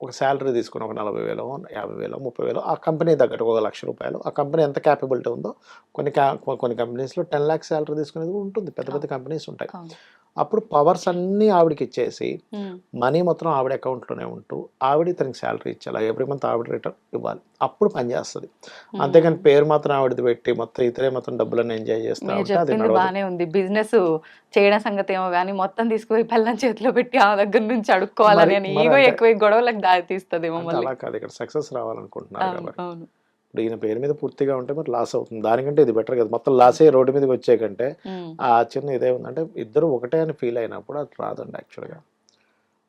ఒక శాలరీ తీసుకుని ఒక 40,000 50,000 30,000 ఆ కంపెనీ తగ్గట్టు ఒక ₹1,00,000 ఆ కంపెనీ ఎంత క్యాపబిలిటీ ఉందో కొన్ని కంపెనీస్లో 10 lakhs శాలరీ తీసుకునేది ఉంటుంది. పెద్ద పెద్ద కంపెనీస్ ఉంటాయి. అప్పుడు పవర్స్ అన్నీ ఆవిడకి ఇచ్చేసి మనీ మొత్తం ఆవిడ అకౌంట్లోనే ఉంటూ ఆవిడ తనకి శాలరీ ఇచ్చేలా ఎవ్రీ మంత్ ఆవిడ రిటర్న్ ఇవ్వాలి. అప్పుడు పని చేస్తుంది. అంతేగాని పేరు మాత్రం ఆవిడది పెట్టి మొత్తం ఇతరే మొత్తం డబ్బులను ఎంజాయ్ చేస్తా మీరు ఉంటే అది చెప్పింది బానే ఉంది. బిజినెస్ చేయడం సంగతి ఏమో గానీ మొత్తం తీసుకుపోయి పెళ్ళాం చేతిలో పెట్టి ఆ దగ్గర నుంచి అడుక్కోవాలని అని ఈగో ఎక్కువ గొడవలకు దారి తీస్తదేమో మళ్ళీ. అలా కాదు, ఇక్కడ సక్సెస్ రావాలనుకుంటున్నారు అవును, కాబట్టి. అవును. ఇప్పుడు ఈయన పేరు మీద పూర్తిగా ఉంటే మరి లాస్ అవుతుంది. దానికంటే ఇది బెటర్ కదా, మొత్తం లాసే రోడ్డు మీదకి వచ్చే కంటే ఆ చిన్న ఇదే ఉందంటే ఇద్దరు ఒకటే అని ఫీల్ అయినప్పుడు అది రాదండి యాక్చువల్గా.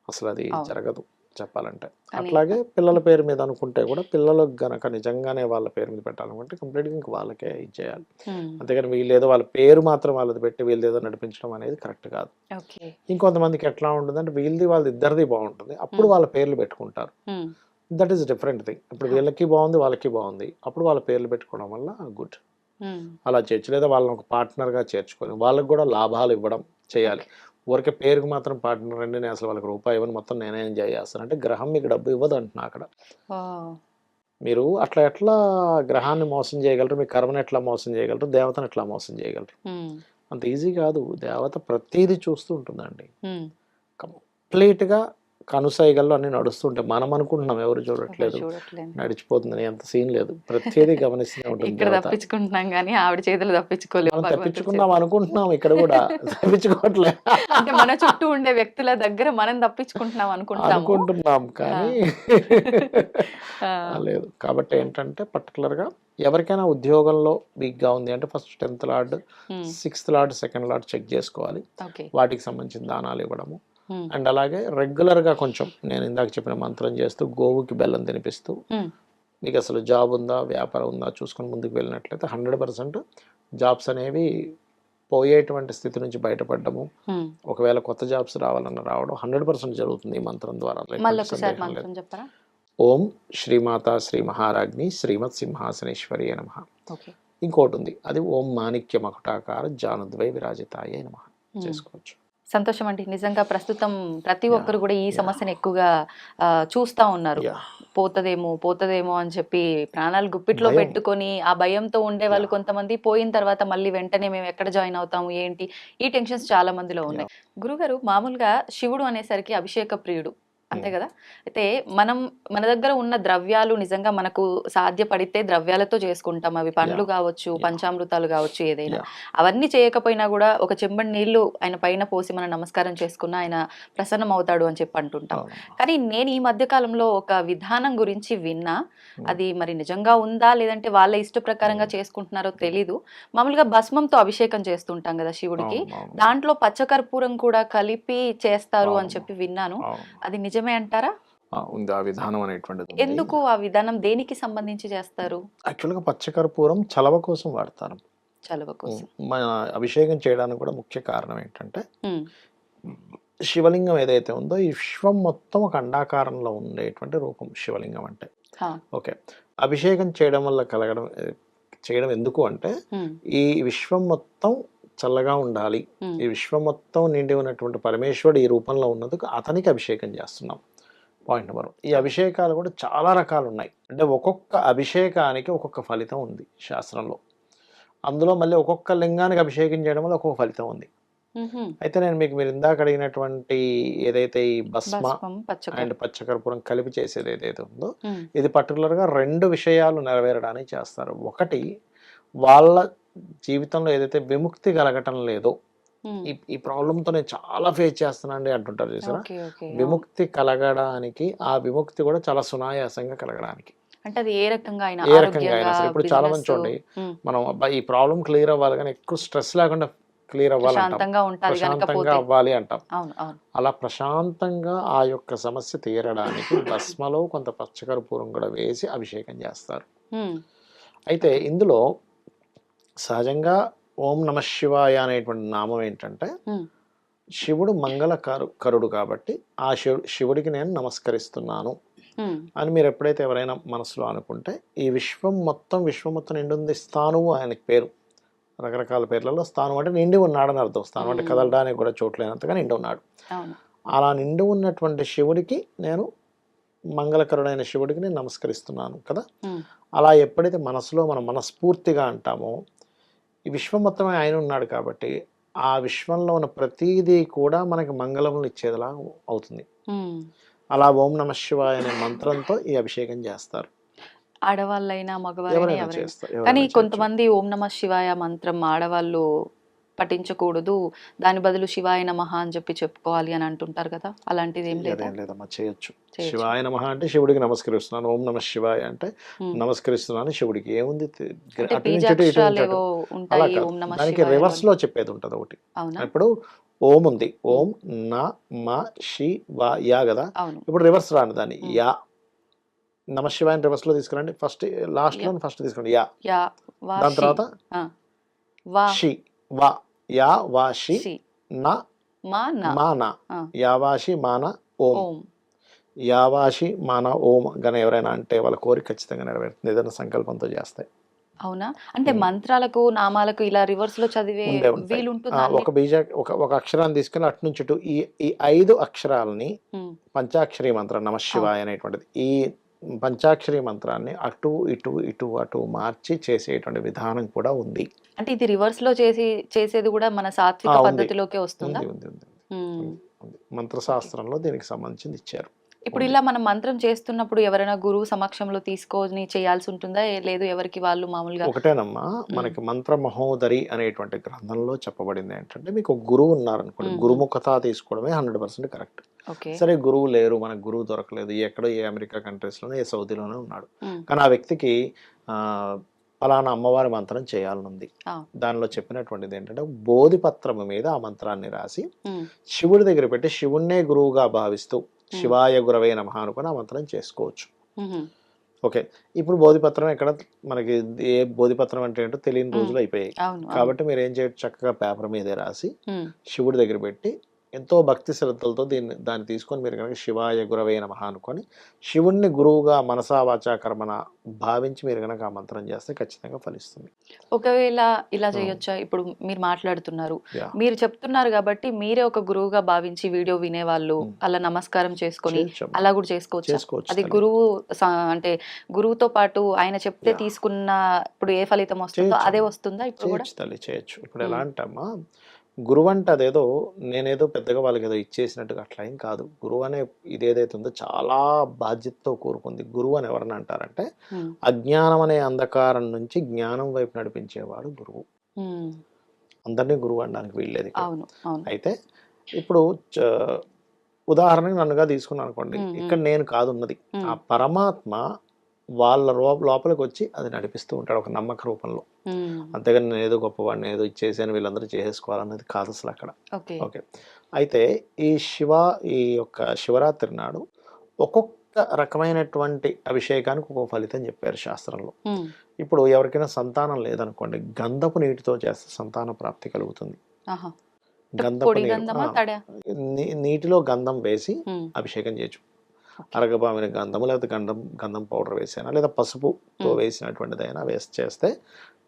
అసలు అది జరగదు చెప్పాలంటే. అట్లాగే పిల్లల పేరు మీద అనుకుంటే కూడా పిల్లలకు గనక నిజంగానే వాళ్ళ పేరు మీద పెట్టాలనుకుంటే కంప్లీట్గా ఇంక వాళ్ళకే ఇచ్చేయాలి. అంతేగాని వీళ్ళేదో వాళ్ళ పేరు మాత్రం వాళ్ళది పెట్టి వీళ్ళేదో నడిపించడం అనేది కరెక్ట్ కాదు. ఇంకొంతమందికి ఎట్లా ఉంటుందంటే వీళ్ళది వాళ్ళది ఇద్దరిది బాగుంటుంది, అప్పుడు వాళ్ళ పేర్లు పెట్టుకుంటారు. That is different thing. ఇప్పుడు వీళ్ళకి బాగుంది వాళ్ళకి బాగుంది, అప్పుడు వాళ్ళ పేర్లు పెట్టుకోవడం వల్ల గుడ్. అలా చేయొచ్చు. లేదా వాళ్ళని ఒక పార్ట్నర్గా చేర్చుకొని వాళ్ళకి కూడా లాభాలు ఇవ్వడం చేయాలి. ఊరికే పేరుకు మాత్రం పార్ట్నర్ అండి, నేను అసలు వాళ్ళకి రూపాయి ఇవ్వను, మొత్తం నేనే ఎంజాయ్ చేస్తాను అంటే గ్రహం మీకు డబ్బు ఇవ్వదు అంటున్నా అక్కడ. మీరు అట్లా ఎట్లా గ్రహాన్ని మోసం చేయగలరు, మీ కర్మను ఎట్లా మోసం చేయగలరు, దేవతను ఎట్లా మోసం చేయగలరు? అంత ఈజీ కాదు. దేవత ప్రతిదీ చూస్తూ ఉంటుందండి. కంప్లీట్గా కనుసైగల్లో అన్ని నడుస్తుంటాయి. మనం అనుకుంటున్నాం ఎవరు చూడట్లేదు, నడిచిపోతుందని. అంత సీన్ లేదు, ప్రతిదీ గమనిస్తూనే ఉంటుంది. ఇక్కడ తప్పించుకుంటున్నాం కానీ ఆవిడ చేతులు తప్పించుకోలేదు. మనం తప్పించుకుందాం అనుకుంటున్నాం, ఇక్కడ కూడా తప్పించుకోవట్లేదు. అంటే మన చుట్టూ ఉండే వ్యక్తుల దగ్గర మనం తప్పించుకుంటున్నాం అనుకుంటున్నాం కానీ లేదు. కాబట్టి ఏంటంటే పర్టికులర్గా ఎవరికైనా ఉద్యోగంలో వీక్గా ఉంది అంటే first 10th lord 6th lord 2nd lord check చేసుకోవాలి. వాటికి సంబంధించిన దానాలు ఇవ్వడము. అండ్ అలాగే రెగ్యులర్గా కొంచెం నేను ఇందాక చెప్పిన మంత్రం చేస్తూ గోవుకి బెల్లం తినిపిస్తూ మీకు అసలు జాబ్ ఉందా వ్యాపారం ఉందా చూసుకొని ముందుకు వెళ్ళినట్లయితే 100% జాబ్స్ అనేవి పోయేటువంటి స్థితి నుంచి బయటపడము. ఒకవేళ కొత్త జాబ్స్ రావాలన్న రావడం 100% జరుగుతుంది ఈ మంత్రం ద్వారా. ఓం శ్రీమాతా శ్రీ మహారాజ్ని శ్రీమత్ సింహాసనేశ్వరి నమః. ఇంకోటి ఉంది, అది ఓం మాణిక్య మకుటాకార జానుద్వై విరాజితాయ నమః చేసుకోవచ్చు. సంతోషం అండి. నిజంగా ప్రస్తుతం ప్రతి ఒక్కరు కూడా ఈ సమస్యను ఎక్కువగా చూస్తా ఉన్నారు. పోతదేమో అని చెప్పి ప్రాణాలు గుప్పిట్లో పెట్టుకొని ఆ భయంతో ఉండే వాళ్ళు కొంతమంది, పోయిన తర్వాత మళ్ళీ వెంటనే మేము ఎక్కడ జాయిన్ అవుతాము ఏంటి, ఈ టెన్షన్స్ చాలా మందిలో ఉన్నాయి. గురుగారు, మామూలుగా శివుడు అనేసరికి అభిషేక ప్రియుడు అంతే కదా. అయితే మన దగ్గర ఉన్న ద్రవ్యాలు నిజంగా మనకు సాధ్యపడితే ద్రవ్యాలతో చేసుకుంటాం. అవి పండ్లు కావచ్చు, పంచామృతాలు కావచ్చు, ఏదైనా. అవన్నీ చేయకపోయినా కూడా ఒక చెంబడి నీళ్లు ఆయన పైన పోసి మనం నమస్కారం చేసుకున్న ఆయన ప్రసన్నం అవుతాడు అని చెప్పి అంటుంటాం. కానీ నేను ఈ మధ్య కాలంలో ఒక విధానం గురించి విన్నా, అది మరి నిజంగా ఉందా లేదంటే వాళ్ళ ఇష్ట ప్రకారంగా చేసుకుంటున్నారో తెలీదు. మామూలుగా భస్మంతో అభిషేకం చేస్తుంటాం కదా శివుడికి, దాంట్లో పచ్చకర్పూరం కూడా కలిపి చేస్తారు అని చెప్పి విన్నాను. అది నిజమే అంటారా? ఉంది ఆ విధానం అనేటువంటిది. ఎందుకు ఆ విధానం, దేనికి సంబంధించి చేస్తారు? యాక్చువల్గా పచ్చకర్పూరం చలవ కోసం వాడతారు. చలవ కోసం. మన అభిషేకం చేయడానికి కూడా ముఖ్య కారణం ఏంటంటే శివలింగం ఏదైతే ఉందో ఈ విశ్వం మొత్తం ఒక అండాకారంలో ఉండేటువంటి రూపం శివలింగం అంటే. ఓకే, అభిషేకం చేయడం వల్ల చేయడం ఎందుకు అంటే ఈ విశ్వం మొత్తం చల్లగా ఉండాలి, ఈ విశ్వం మొత్తం నిండి ఉన్నటువంటి పరమేశ్వరుడు ఈ రూపంలో ఉన్నందుకు అతనికి అభిషేకం చేస్తున్నాం. Point number 1. ఈ అభిషేకాలు కూడా చాలా రకాలు ఉన్నాయి. అంటే ఒక్కొక్క అభిషేకానికి ఒక్కొక్క ఫలితం ఉంది శాస్త్రంలో. అందులో మళ్ళీ ఒక్కొక్క లింగానికి అభిషేకం చేయడం వల్ల ఒక్కొక్క ఫలితం ఉంది. అయితే నేను మీరు ఇందాక అడిగినటువంటి ఏదైతే ఈ భస్మ అండ్ పచ్చకర్పూరం కలిపి చేసేది ఏదైతే ఉందో ఇది పర్టికులర్గా 2 విషయాలు నెరవేరడానికి చేస్తారు. ఒకటి, వాళ్ళ జీవితంలో ఏదైతే విముక్తి కలగటం లేదో, ఈ ప్రాబ్లంతో నేను చాలా ఫేస్ చేస్తున్నానండి అంటుంటారు చూసారా, విముక్తి కలగడానికి ఆ విముక్తి కూడా చాలా సునాయాసంగా కలగడానికి అంటే అది ఏ రకంగా అయినా సరే. ఇప్పుడు చాలా మంది చూడండి, మనం ఈ ప్రాబ్లం క్లియర్ అవ్వాలి కానీ ఎక్కువ స్ట్రెస్ లేకుండా క్లియర్ ప్రశాంతంగా అవ్వాలి అంటాం. అలా ప్రశాంతంగా ఆ యొక్క సమస్య తీరడానికి భస్మలో కొంత పచ్చకర్పూరం కూడా వేసి అభిషేకం చేస్తారు. అయితే ఇందులో సహజంగా ఓం నమ శివాయ అనేటువంటి నామం ఏంటంటే శివుడు మంగళకరుడు కాబట్టి ఆ శివుడికి నేను నమస్కరిస్తున్నాను అని మీరు ఎప్పుడైతే ఎవరైనా మనసులో అనుకుంటే ఈ విశ్వం మొత్తం నిండుంది. స్థానువు ఆయనకి పేరు, రకరకాల పేర్లలో స్థానం అంటే నిండి ఉన్నాడని అర్థం. స్థానం అంటే కదలడానికి కూడా చోట్లేనంతగా నిండి ఉన్నాడు. అలా నిండి ఉన్నటువంటి శివుడికి నేను మంగళకరుడైన శివుడికి నేను నమస్కరిస్తున్నాను కదా. ఉమ్, అలా ఎప్పుడైతే మనసులో మనం మనస్ఫూర్తిగా అంటామో, ఈ విశ్వం మొత్తమే ఆయన ఉన్నాడు కాబట్టి ఆ విశ్వంలో ఉన్న ప్రతిదీ కూడా మనకి మంగళములు ఇచ్చేదిలా అవుతుంది. ఉమ్. అలా ఓం నమ శివాయ అనే మంత్రంతో ఈ అభిషేకం చేస్తారు. ఆడవాళ్ళైనా మగవారైనా ఎవరైనా ఎవరైనా. చేస్తారు, కానీ ఎవరైనా చేయొచ్చు. కొంతమంది ఓం నమ శివాయ మంత్రం ఆడవాళ్ళు పఠించకూడదు, దాని బదులు శివాయ నమః అని చెప్పి చెప్పుకోవాలి అని అంటుంటారు కదా, అలాంటిది ఏం లేదా? అదేం లేదమ్మా, చేయొచ్చు. చేయొచ్చు. శివాయ నమః అంటే శివుడికి నమస్కరిస్తున్నాను, ఓం నమ శివాయ అంటే ఉమ్. నమస్కరిస్తున్నాను శివుడికి. ఏముంది అంటే అటు నుంచి ఇటు, ఇటు బీజాక్షరాలు నుంచి ఏవో అటు. అలా ఉంటాయి కాదు, ఓం నమ దానికి శివాయలో రివర్స్ అని. లో చెప్పేది ఉంటుంది ఒకటి. అవునా? ఇప్పుడు ఓం ఉంది, ఓం న మ శి వా యా కదా. అవును. ఇప్పుడు రివర్స్ రాను దాన్ని, ఉమ్. యా నమ శివాయ రివర్స్ లో తీసుకురండి. ఫస్ట్ లాస్ట్ లో ఫస్ట్ తీసుకోండి యా, యా వా దాని షి. తర్వాత ఆ. వా షి వా, యా వా షి షి నా మా నా. మాన, ఆ. యావాషి మాన ఓం. ఓం. యావాషి మాన ఓం గన ఎవరైనా అంటే వాళ్ళ కోరిక ఖచ్చితంగా నెరవేరుతుంది, ఏదైనా సంకల్పంతో చేస్తాయి. అవునా? అంటే మంత్రాలకు నామాలకు ఇలా రివర్స్ లో చదివే ఉండే ఉంటాయి. వీలుంటుందా? ఒక బీజ ఒక అక్షరాన్ని తీసుకుని అటు నుంచి ఇటు ఈ ఈ 5 అక్షరాలని ఉమ్. పంచాక్షరి మంత్రం నమ శివాయ అనేటువంటిది, ఈ పంచాక్షరి మంత్రాన్ని అటు ఇటు ఇటు అటు మార్చి చేసేటువంటి విధానం కూడా ఉంది. అంటే ఇది రివర్స్ లో చేసేది కూడా మన సాత్విక ఉంది. పద్ధతిలోకే వస్తుందా? ఉంది ఉంది ఉంది ఉమ్. ఉంది ఉంది. మంత్రశాస్త్రంలో దీనికి సంబంధించింది ఇచ్చారు. ఇప్పుడు ఇలా మనం మంత్రం చేస్తున్నప్పుడు ఎవరైనా గురువు సమక్షంలో తీసుకొని చేయాల్సి ఉంటుందా? లేదు, ఎవరికి వాళ్ళు మామూలుగా? ఒకటేనమ్మా, మనకి మంత్ర మహోదరి అనేటువంటి గ్రంథంలో చెప్పబడింది ఏంటంటే, మీకు ఒక గురువు ఉన్నారనుకోండి, గురుముఖత తీసుకోవడమే 100% కరెక్ట్. ఓకే. సరే గురువు లేరు, మనకు గురువు దొరకలేదు, ఎక్కడో ఏ అమెరికా కంట్రీస్లోనే ఏ సౌదీలోనే ఉన్నాడు, ఉమ్. కానీ ఆ వ్యక్తికి ఫలానా అమ్మవారి మంత్రం చేయాలనుంది. ఆ. దానిలో చెప్పినటువంటిది ఏంటంటే, బోధిపత్రం మీద ఆ మంత్రాన్ని రాసి ఉమ్. శివుడి దగ్గర పెట్టి శివుణ్ణే గురువుగా భావిస్తూ శివాయ గురవే నమః అనుకుని ఆ మంత్రం చేసుకోవచ్చు. ఉహుం. ఓకే. ఇప్పుడు బోధిపత్రం ఎక్కడ మనకి, ఏ బోధిపత్రం అంటే ఏంటో తెలియని రోజులు అయిపోయాయి. అవును. కాబట్టి మీరు ఏం చేయొచ్చు, చక్కగా పేపర్ మీదే రాసి ఉమ్. శివుడి దగ్గర పెట్టి ఎంతో భక్తి శ్రద్ధలతో దాన్ని తీసుకొని మీరు కనుక శివాయ గురవే నమః అనుకొని శివుణ్ణి గురువుగా మనసా వాచా కర్మన భావించి మీరు కనుక ఆ మంత్రం చేస్తే ఖచ్చితంగా ఫలిస్తుంది. ఒకవేళ ఇలా చేయొచ్చా? ఇప్పుడు మీరు మాట్లాడుతున్నారు, యా. మీరు చెప్తున్నారు కాబట్టి మీరే ఒక గురువుగా భావించి వీడియో వినేవాళ్ళు అలా నమస్కారం చేసుకొని చేయొచ్చమ్మా. అలా కూడా చేసుకోవచ్చు. చేసుకోవచ్చు అది తల్లి. గురువు అంటే గురువుతో పాటు ఆయన చెప్తే యా. తీసుకున్న ఇప్పుడు ఏ ఫలితం వస్తుందో చేయొచ్చు. అదే వస్తుందా ఇప్పుడు కూడా? చేయొచ్చు తల్లి, చేయొచ్చు. ఇప్పుడు ఎలా అంటమ్మా, గురువు అంటే అదేదో నేనేదో పెద్దగా వాళ్ళకి ఏదో ఇచ్చేసినట్టుగా అట్లా ఏం కాదు. గురువు అనే ఇదేదైతే ఉందో చాలా బాధ్యతతో కూరుకుంది. గురువు అని ఎవరని అంటారంటే, ఉమ్. అజ్ఞానం అనే అంధకారం నుంచి జ్ఞానం వైపు నడిపించేవాడు గురువు. ఉమ్. అందరినీ గురువు అనడానికి వీల్లేదు ఇక్కడ. అవును. అవును. అయితే ఇప్పుడు ఉదాహరణకి నన్నుగా తీసుకున్నాను అనుకోండి, ఇక్కడ నేను కాదు ఉన్నది, ఆ పరమాత్మ వాళ్ళ లోపలికి వచ్చి అది నడిపిస్తూ ఉంటాడు ఒక నమ్మక రూపంలో. ఉమ్. అంతేగాని నేను ఏదో గొప్పవాడిని, ఏదో ఇచ్చేసాను వీళ్ళందరూ చేసేసుకోవాలన్నది కాదు అసలు అక్కడ. ఓకే. ఓకే. అయితే ఈ యొక్క శివరాత్రి నాడు ఒక్కొక్క రకమైనటువంటి అభిషేకానికి ఒక్కొక్క ఫలితం చెప్పారు శాస్త్రంలో. ఉమ్. ఇప్పుడు ఎవరికైనా సంతానం లేదనుకోండి, గంధపు నీటితో చేస్తే సంతాన ప్రాప్తి కలుగుతుంది. ఆహా. గంధపు పొడి నీరు, గంధమా తడా? నీటిలో గంధం వేసి ఉమ్. అభిషేకం చేయొచ్చు. అరగబామిన గంధము లేకపోతే గంధం పౌడర్ వేసాను లేదా పసుపుతో వేసినటువంటిదైనా చేస్తే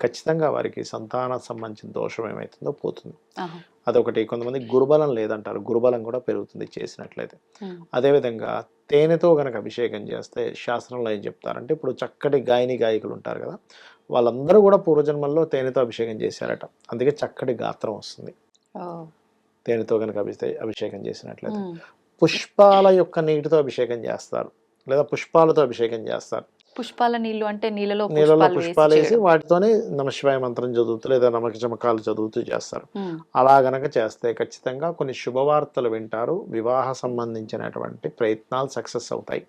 ఖచ్చితంగా వారికి సంతాన సంబంధించిన దోషం ఏమవుతుందో పోతుంది. ఆహా. అదొకటి. కొంతమంది గురుబలం లేదంటారు, గురుబలం కూడా పెరుగుతుంది చేసినట్లయితే. ఉమ్. అదేవిధంగా తేనెతో కనుక అభిషేకం చేస్తే శాస్త్రంలో ఏం చెప్తారంటే, ఇప్పుడు చక్కటి గాయకులు ఉంటారు కదా, వాళ్ళందరూ కూడా పూర్వజన్మల్లో తేనెతో అభిషేకం చేశారట, అందుకే చక్కటి గాత్రం వస్తుంది ఓ. తేనెతో కనుక అభిషేకం చేసినట్లయితే. ఉమ్. పుష్పాల యొక్క నీటితో అభిషేకం చేస్తారు లేదా పుష్పాలతో అభిషేకం చేస్తారు. పుష్పాల నీళ్లు అంటే నీళ్ళలో పుష్పాలు వేసి వాటితోనే నమశివాయ మంత్రం చదువుతూ లేదా నమక చమకాలు చదువుతూ చేస్తారు. అలా గనక చేస్తే ఖచ్చితంగా కొన్ని శుభవార్తలు వింటారు, వివాహ సంబంధించినటువంటి ప్రయత్నాలు సక్సెస్ అవుతాయి.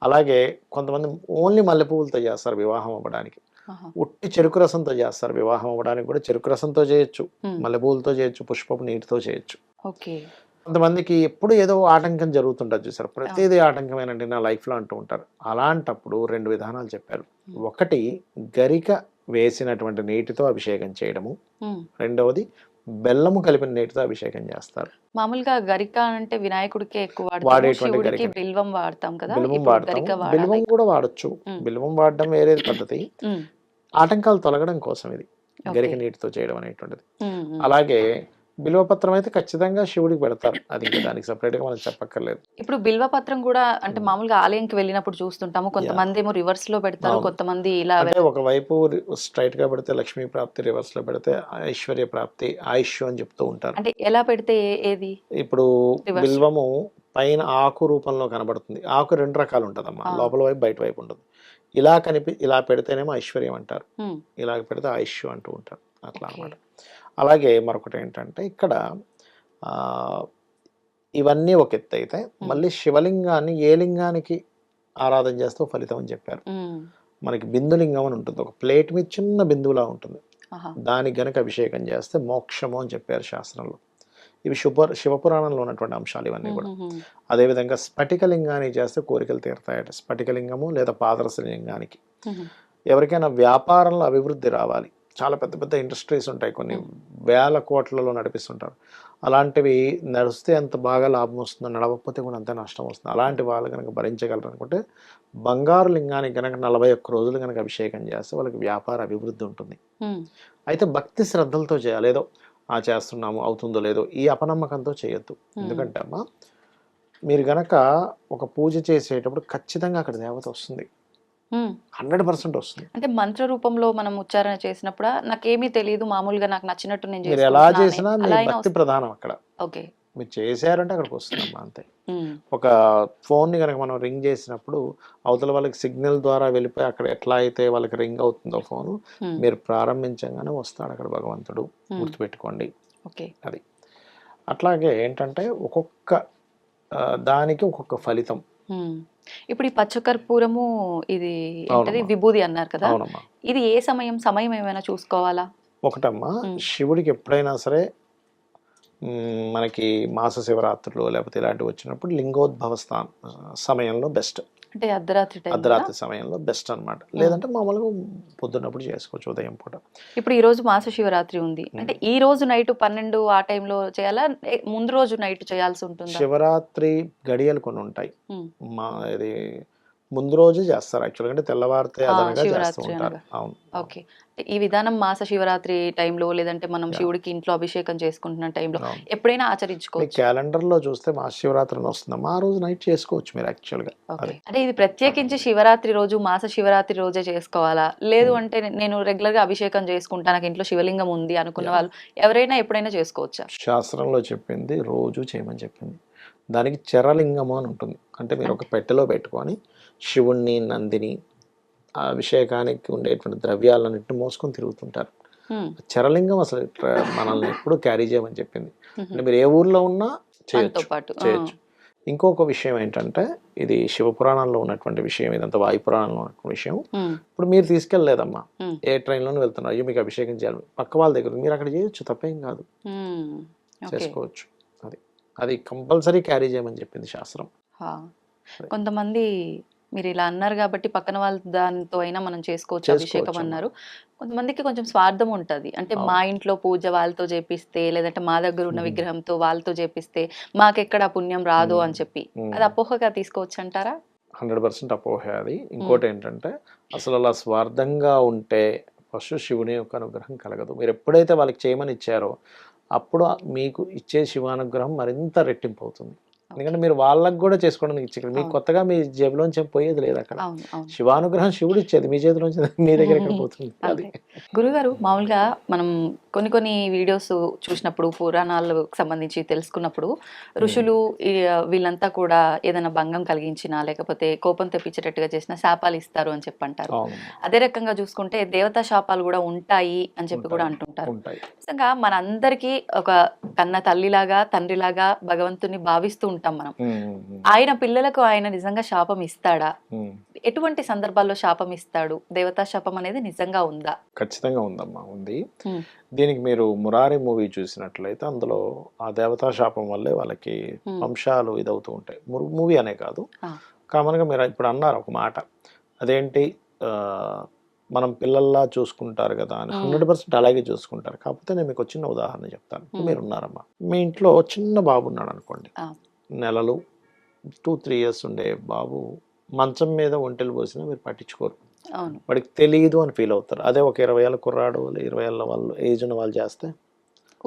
అలాగే కొంతమంది ఓన్లీ మల్లెపువ్వులతో చేస్తారు వివాహం అవ్వడానికి, ఉట్టి చెరుకు రసంతో చేస్తారు వివాహం అవ్వడానికి కూడా. చెరుకు రసంతో చేయొచ్చు, మల్లెపూలతో చేయొచ్చు, పుష్పపు నీటితో చేయొచ్చు. కొంతమందికి ఎప్పుడు ఏదో ఆటంకం జరుగుతుంటుంది చూసారు, ప్రతిదీ ఆటంకమేనండి నా లైఫ్లో అంటూ ఉంటారు. అలాంటప్పుడు 2 విధానాలు చెప్పారు. ఒకటి గరిక వేసినటువంటి నీటితో అభిషేకం చేయడము, రెండవది బెల్లము కలిపిన నీటితో అభిషేకం చేస్తారు. మామూలుగా గరిక అంటే వినాయకుడికి ఎక్కువ వాడేటువంటి గరిక, బిల్వం వాడతాం కదా, బిల్వం వాడతాం, బిల్వం కూడా వాడచ్చు. బిల్వం వాడడం వేరే పద్ధతి, ఆటంకాలు తొలగడం కోసం ఇది గరిక నీటితో చేయడం అనేటువంటిది. అలాగే బిల్వపత్రం అయితే ఖచ్చితంగా శివుడికి పెడతారు, అది ఇంకా దానికి సపరేట్గా మనం చెప్పక్కర్లేదు. ఇప్పుడు బిల్వపత్రం కూడా అంటే మామూలుగా ఆలయంకి వెళ్ళినప్పుడు చూస్తుంటాము. కొంతమంది ఏమో రివర్స్ లో పెడతారు, అవును. కొంతమంది ఇలా అంటే ఒకవైపు స్ట్రైట్ గా పెడితే లక్ష్మీ ప్రాప్తి, రివర్స్ లో పెడితే ఐశ్వర్య ప్రాప్తి, ఆయుష్ అని చెప్తూ ఉంటారు. అంటే ఎలా పెడితే ఏది ఇప్పుడు రివర్స్? బిల్వము పైన ఆకు రూపంలో కనబడుతుంది. ఆకు రెండు రకాలు ఉంటదమ్మా, లోపల వైపు బయట వైపు ఉండదు. ఇలా పెడితేనేమో ఐశ్వర్యం అంటారు, ఇలా పెడితే ఆయుష్ అంటూ ఉంటారు, అట్లా అన్నమాట. అలాగే మరొకటి ఏంటంటే ఇక్కడ ఇవన్నీ ఒక ఎత్తు అయితే, మళ్ళీ శివలింగాన్ని ఏ లింగానికి ఆరాధన చేస్తే ఫలితం అని చెప్పారు. మనకి బిందులింగం అని ఉంటుంది, ఒక ప్లేట్ మీద చిన్న బిందువులా ఉంటుంది, దానికి గనక అభిషేకం చేస్తే మోక్షము అని చెప్పారు శాస్త్రంలో. ఇవి శివపురాణంలో ఉన్నటువంటి అంశాలు ఇవన్నీ కూడా. అదేవిధంగా స్ఫటికలింగానికి చేస్తే కోరికలు తీరుతాయట. స్ఫటికలింగము లేదా పాదరస లింగానికి. ఎవరికైనా వ్యాపారంలో అభివృద్ధి రావాలి, చాలా పెద్ద పెద్ద ఇండస్ట్రీస్ ఉంటాయి, కొన్ని వేల కోట్లలో నడిపిస్తుంటారు, అలాంటివి నడిస్తే ఎంత బాగా లాభం వస్తుందో, నడవకపోతే కూడా అంతే నష్టం వస్తుంది. అలాంటి వాళ్ళు కనుక భరించగలరు అనుకుంటే బంగారు లింగానికి కనుక 41 రోజులు కనుక అభిషేకం చేస్తే వాళ్ళకి వ్యాపార అభివృద్ధి ఉంటుంది. అయితే భక్తి శ్రద్ధలతో చేయాలి, ఏదో చేస్తున్నాము అవుతుందో లేదో ఈ అపనమ్మకంతో చేయొద్దు. ఎందుకంటే అమ్మా, మీరు గనక ఒక పూజ చేసేటప్పుడు ఖచ్చితంగా అక్కడ దేవత వస్తుంది, 100% వస్తుంది. అంటే మంత్ర రూపంలో మనం ఉచ్చారణ చేసినప్పుడు నాకేమీ తెలియదు, మామూలుగా నాకు నచ్చినట్టు నేను మీరు ఎలా చేసినా మీ భక్తి ప్రధానం అక్కడ. ఓకే, మీరు చేశారంటే అక్కడికి వస్తుందమ్మా, అంతే. ఒక ఫోన్ని కనుక మనం రింగ్ చేసినప్పుడు అవతల వాళ్ళకి సిగ్నల్ ద్వారా వెళ్ళిపోయి అక్కడ ఎట్లా అయితే వాళ్ళకి రింగ్ అవుతుందో ఫోను, మీరు ప్రారంభించగానే వస్తాడు అక్కడ భగవంతుడు, గుర్తుపెట్టుకోండి. అది అట్లాగే ఏంటంటే ఒక్కొక్క దానికి ఒక్కొక్క ఫలితం. ఇప్పుడు ఈ పచ్చకర్పూరము ఇది ఏంటది విభూది అన్నారు కదా, ఇది ఏ సమయం ఏమైనా చూసుకోవాలా? ఒకటమ్మా, శివుడికి ఎప్పుడైనా సరే మనకి మాస శివరాత్రులు లేకపోతే ఇలాంటివి వచ్చినప్పుడు లింగోద్భవ సమయంలో బెస్ట్, అంటే అర్ధరాత్రి సమయంలో బెస్ట్ అన్నమాట. లేదంటే మామూలుగా పొద్దున్నప్పుడు చేసుకోవచ్చు, ఉదయం పూట. ఇప్పుడు ఈ రోజు మాస శివరాత్రి ఉంది అంటే ఈ రోజు నైట్ 12 ఆ టైంలో చేయాలా, ముందు రోజు నైట్ చేయాల్సి ఉంటుంది? శివరాత్రి గడియలు కొన్ని ఉంటాయి, ఇది ముందు రోజు చేస్తారు యాక్చువల్గా, అంటే తెల్లవారితే అదనంగా చేస్తూ ఉంటారు. అవును. ఓకే, ఈ విధానం మాస శివరాత్రి టైంలో లేదంటే మనం శివుడికి ఇంట్లో అభిషేకం చేసుకుంటున్న టైంలో ఎప్పుడైనా ఆచరించుకోవచ్చు. క్యాలెండర్ లో చూస్తే మాస శివరాత్రి వస్తుందమ్మా, ఆ రోజు నైట్ చేసుకోవచ్చు మీరు యాక్చువల్గా. అంటే ఇది ప్రత్యేకించి శివరాత్రి రోజు, మాస శివరాత్రి రోజే చేసుకోవాలా? లేదు అంటే నేను రెగ్యులర్ గా అభిషేకం చేసుకుంటా, నాకు ఇంట్లో శివలింగం ఉంది అనుకున్న వాళ్ళు ఎవరైనా ఎప్పుడైనా చేసుకోవచ్చా? శాస్త్రంలో చెప్పింది రోజు చేయమని చెప్పింది. దానికి చరలింగము అని ఉంటుంది, అంటే మీరు ఒక పెట్టెలో పెట్టుకొని శివుణ్ణి, నందిని, అభిషేకానికి ఉండేటువంటి ద్రవ్యాలన్నింటినీ మోసుకొని తిరుగుతుంటారు. చరలింగం అసలు మనల్ని ఎప్పుడు క్యారీ చేయమని చెప్పింది. అంటే మీరు ఏ ఊర్లో ఉన్నా చేయొచ్చు. ఇంకొక విషయం ఏంటంటే, ఇది శివపురాణంలో ఉన్నటువంటి విషయం, ఇదంతా వాయుపురాణంలో ఉన్నటువంటి విషయం. ఇప్పుడు మీరు తీసుకెళ్ళలేదమ్మా, ఏ ట్రైన్లోనే వెళ్తున్నారు, అయ్యో మీకు అభిషేకం చేయాలి, పక్క వాళ్ళ దగ్గర మీరు అక్కడ చేయొచ్చు, తప్పేం కాదు, చేసుకోవచ్చు. అది కంపల్సరీ క్యారీ చేయమని చెప్పింది శాస్త్రం. కొంతమంది మీరు ఇలా అన్నారు కాబట్టి పక్కన వాళ్ళ దానితో అయినా మనం చేసుకోవచ్చు అభిషేకం అన్నారు. కొంతమందికి కొంచెం స్వార్థం ఉంటుంది, అంటే మా ఇంట్లో పూజ వాళ్ళతో చేపిస్తే, లేదంటే మా దగ్గర ఉన్న విగ్రహంతో వాళ్ళతో చేపిస్తే మాకెక్కడ పుణ్యం రాదు అని చెప్పి, అది అపోహగా తీసుకోవచ్చు అంటారా? 100% అపోహ అది. ఇంకోటి ఏంటంటే, అసలు అలా స్వార్థంగా ఉంటే ఫస్ట్ శివుని యొక్క అనుగ్రహం కలగదు. మీరు ఎప్పుడైతే వాళ్ళకి చేయమని ఇచ్చారో అప్పుడు మీకు ఇచ్చే శివానుగ్రహం మరింత రెట్టింపు అవుతుంది. ఎందుకంటే మీరు వాళ్ళకి కూడా చేసుకోవడానికి ఇచ్చి, మీకు కొత్తగా మీ జేబులోంచి పోయేది లేదు అక్కడ. శివానుగ్రహం శివుడు ఇచ్చేది, మీ చేతిలోంచి మీ దగ్గర ఎక్కడ పోతుంది? అది గురుగారు, మామూలుగా మనం కొన్ని వీడియోస్ చూసినప్పుడు, పురాణాలకు సంబంధించి తెలుసుకున్నప్పుడు, ఋషులు వీళ్ళంతా కూడా ఏదైనా భంగం కలిగించినా లేకపోతే కోపం తెప్పించేటట్టుగా చేసిన శాపాలు ఇస్తారు అని చెప్పి అంటారు. అదే రకంగా చూసుకుంటే దేవతా శాపాలు కూడా ఉంటాయి అని చెప్పి కూడా అంటుంటారు. నిజంగా మనందరికీ ఒక కన్న తల్లిలాగా, తండ్రిలాగా భగవంతుని భావిస్తూ ఉంటాం మనం. ఆయన పిల్లలకు ఆయన నిజంగా శాపం ఇస్తాడా? ఎటువంటి సందర్భాల్లో శాపం ఇస్తాడు? దేవతా శాపం అనేది నిజంగా ఉందా? ఖచ్చితంగా ఉందమ్మా, ఉంది. దీనికి మీరు మురారి మూవీ చూసినట్లయితే అందులో ఆ దేవతా శాపం వల్లే వాళ్ళకి వంశాలు ఇదవుతూ ఉంటాయి. మూవీ అనే కాదు, కామన్గా మీరు ఇప్పుడు అన్నారు ఒక మాట, అదేంటి మనం పిల్లల్లా చూసుకుంటారు కదా అని. 100% అలాగే చూసుకుంటారు. కాకపోతే నేను మీకు చిన్న ఉదాహరణ చెప్తాను. మీరు ఉన్నారమ్మా, మీ ఇంట్లో చిన్న బాబు ఉన్నాడు అనుకోండి, నెలలు 2-3 years ఉండే బాబు మంచం మీద ఒంటెలు పోసినా మీరు పట్టించుకోరు, వాడికి తెలియదు అని ఫీల్ అవుతారు. అదే ఒక 20 ఏళ్ళ కుర్రాడు, 20 ఏళ్ళ వాళ్ళు ఏజ్ ఉన్న వాళ్ళు చేస్తే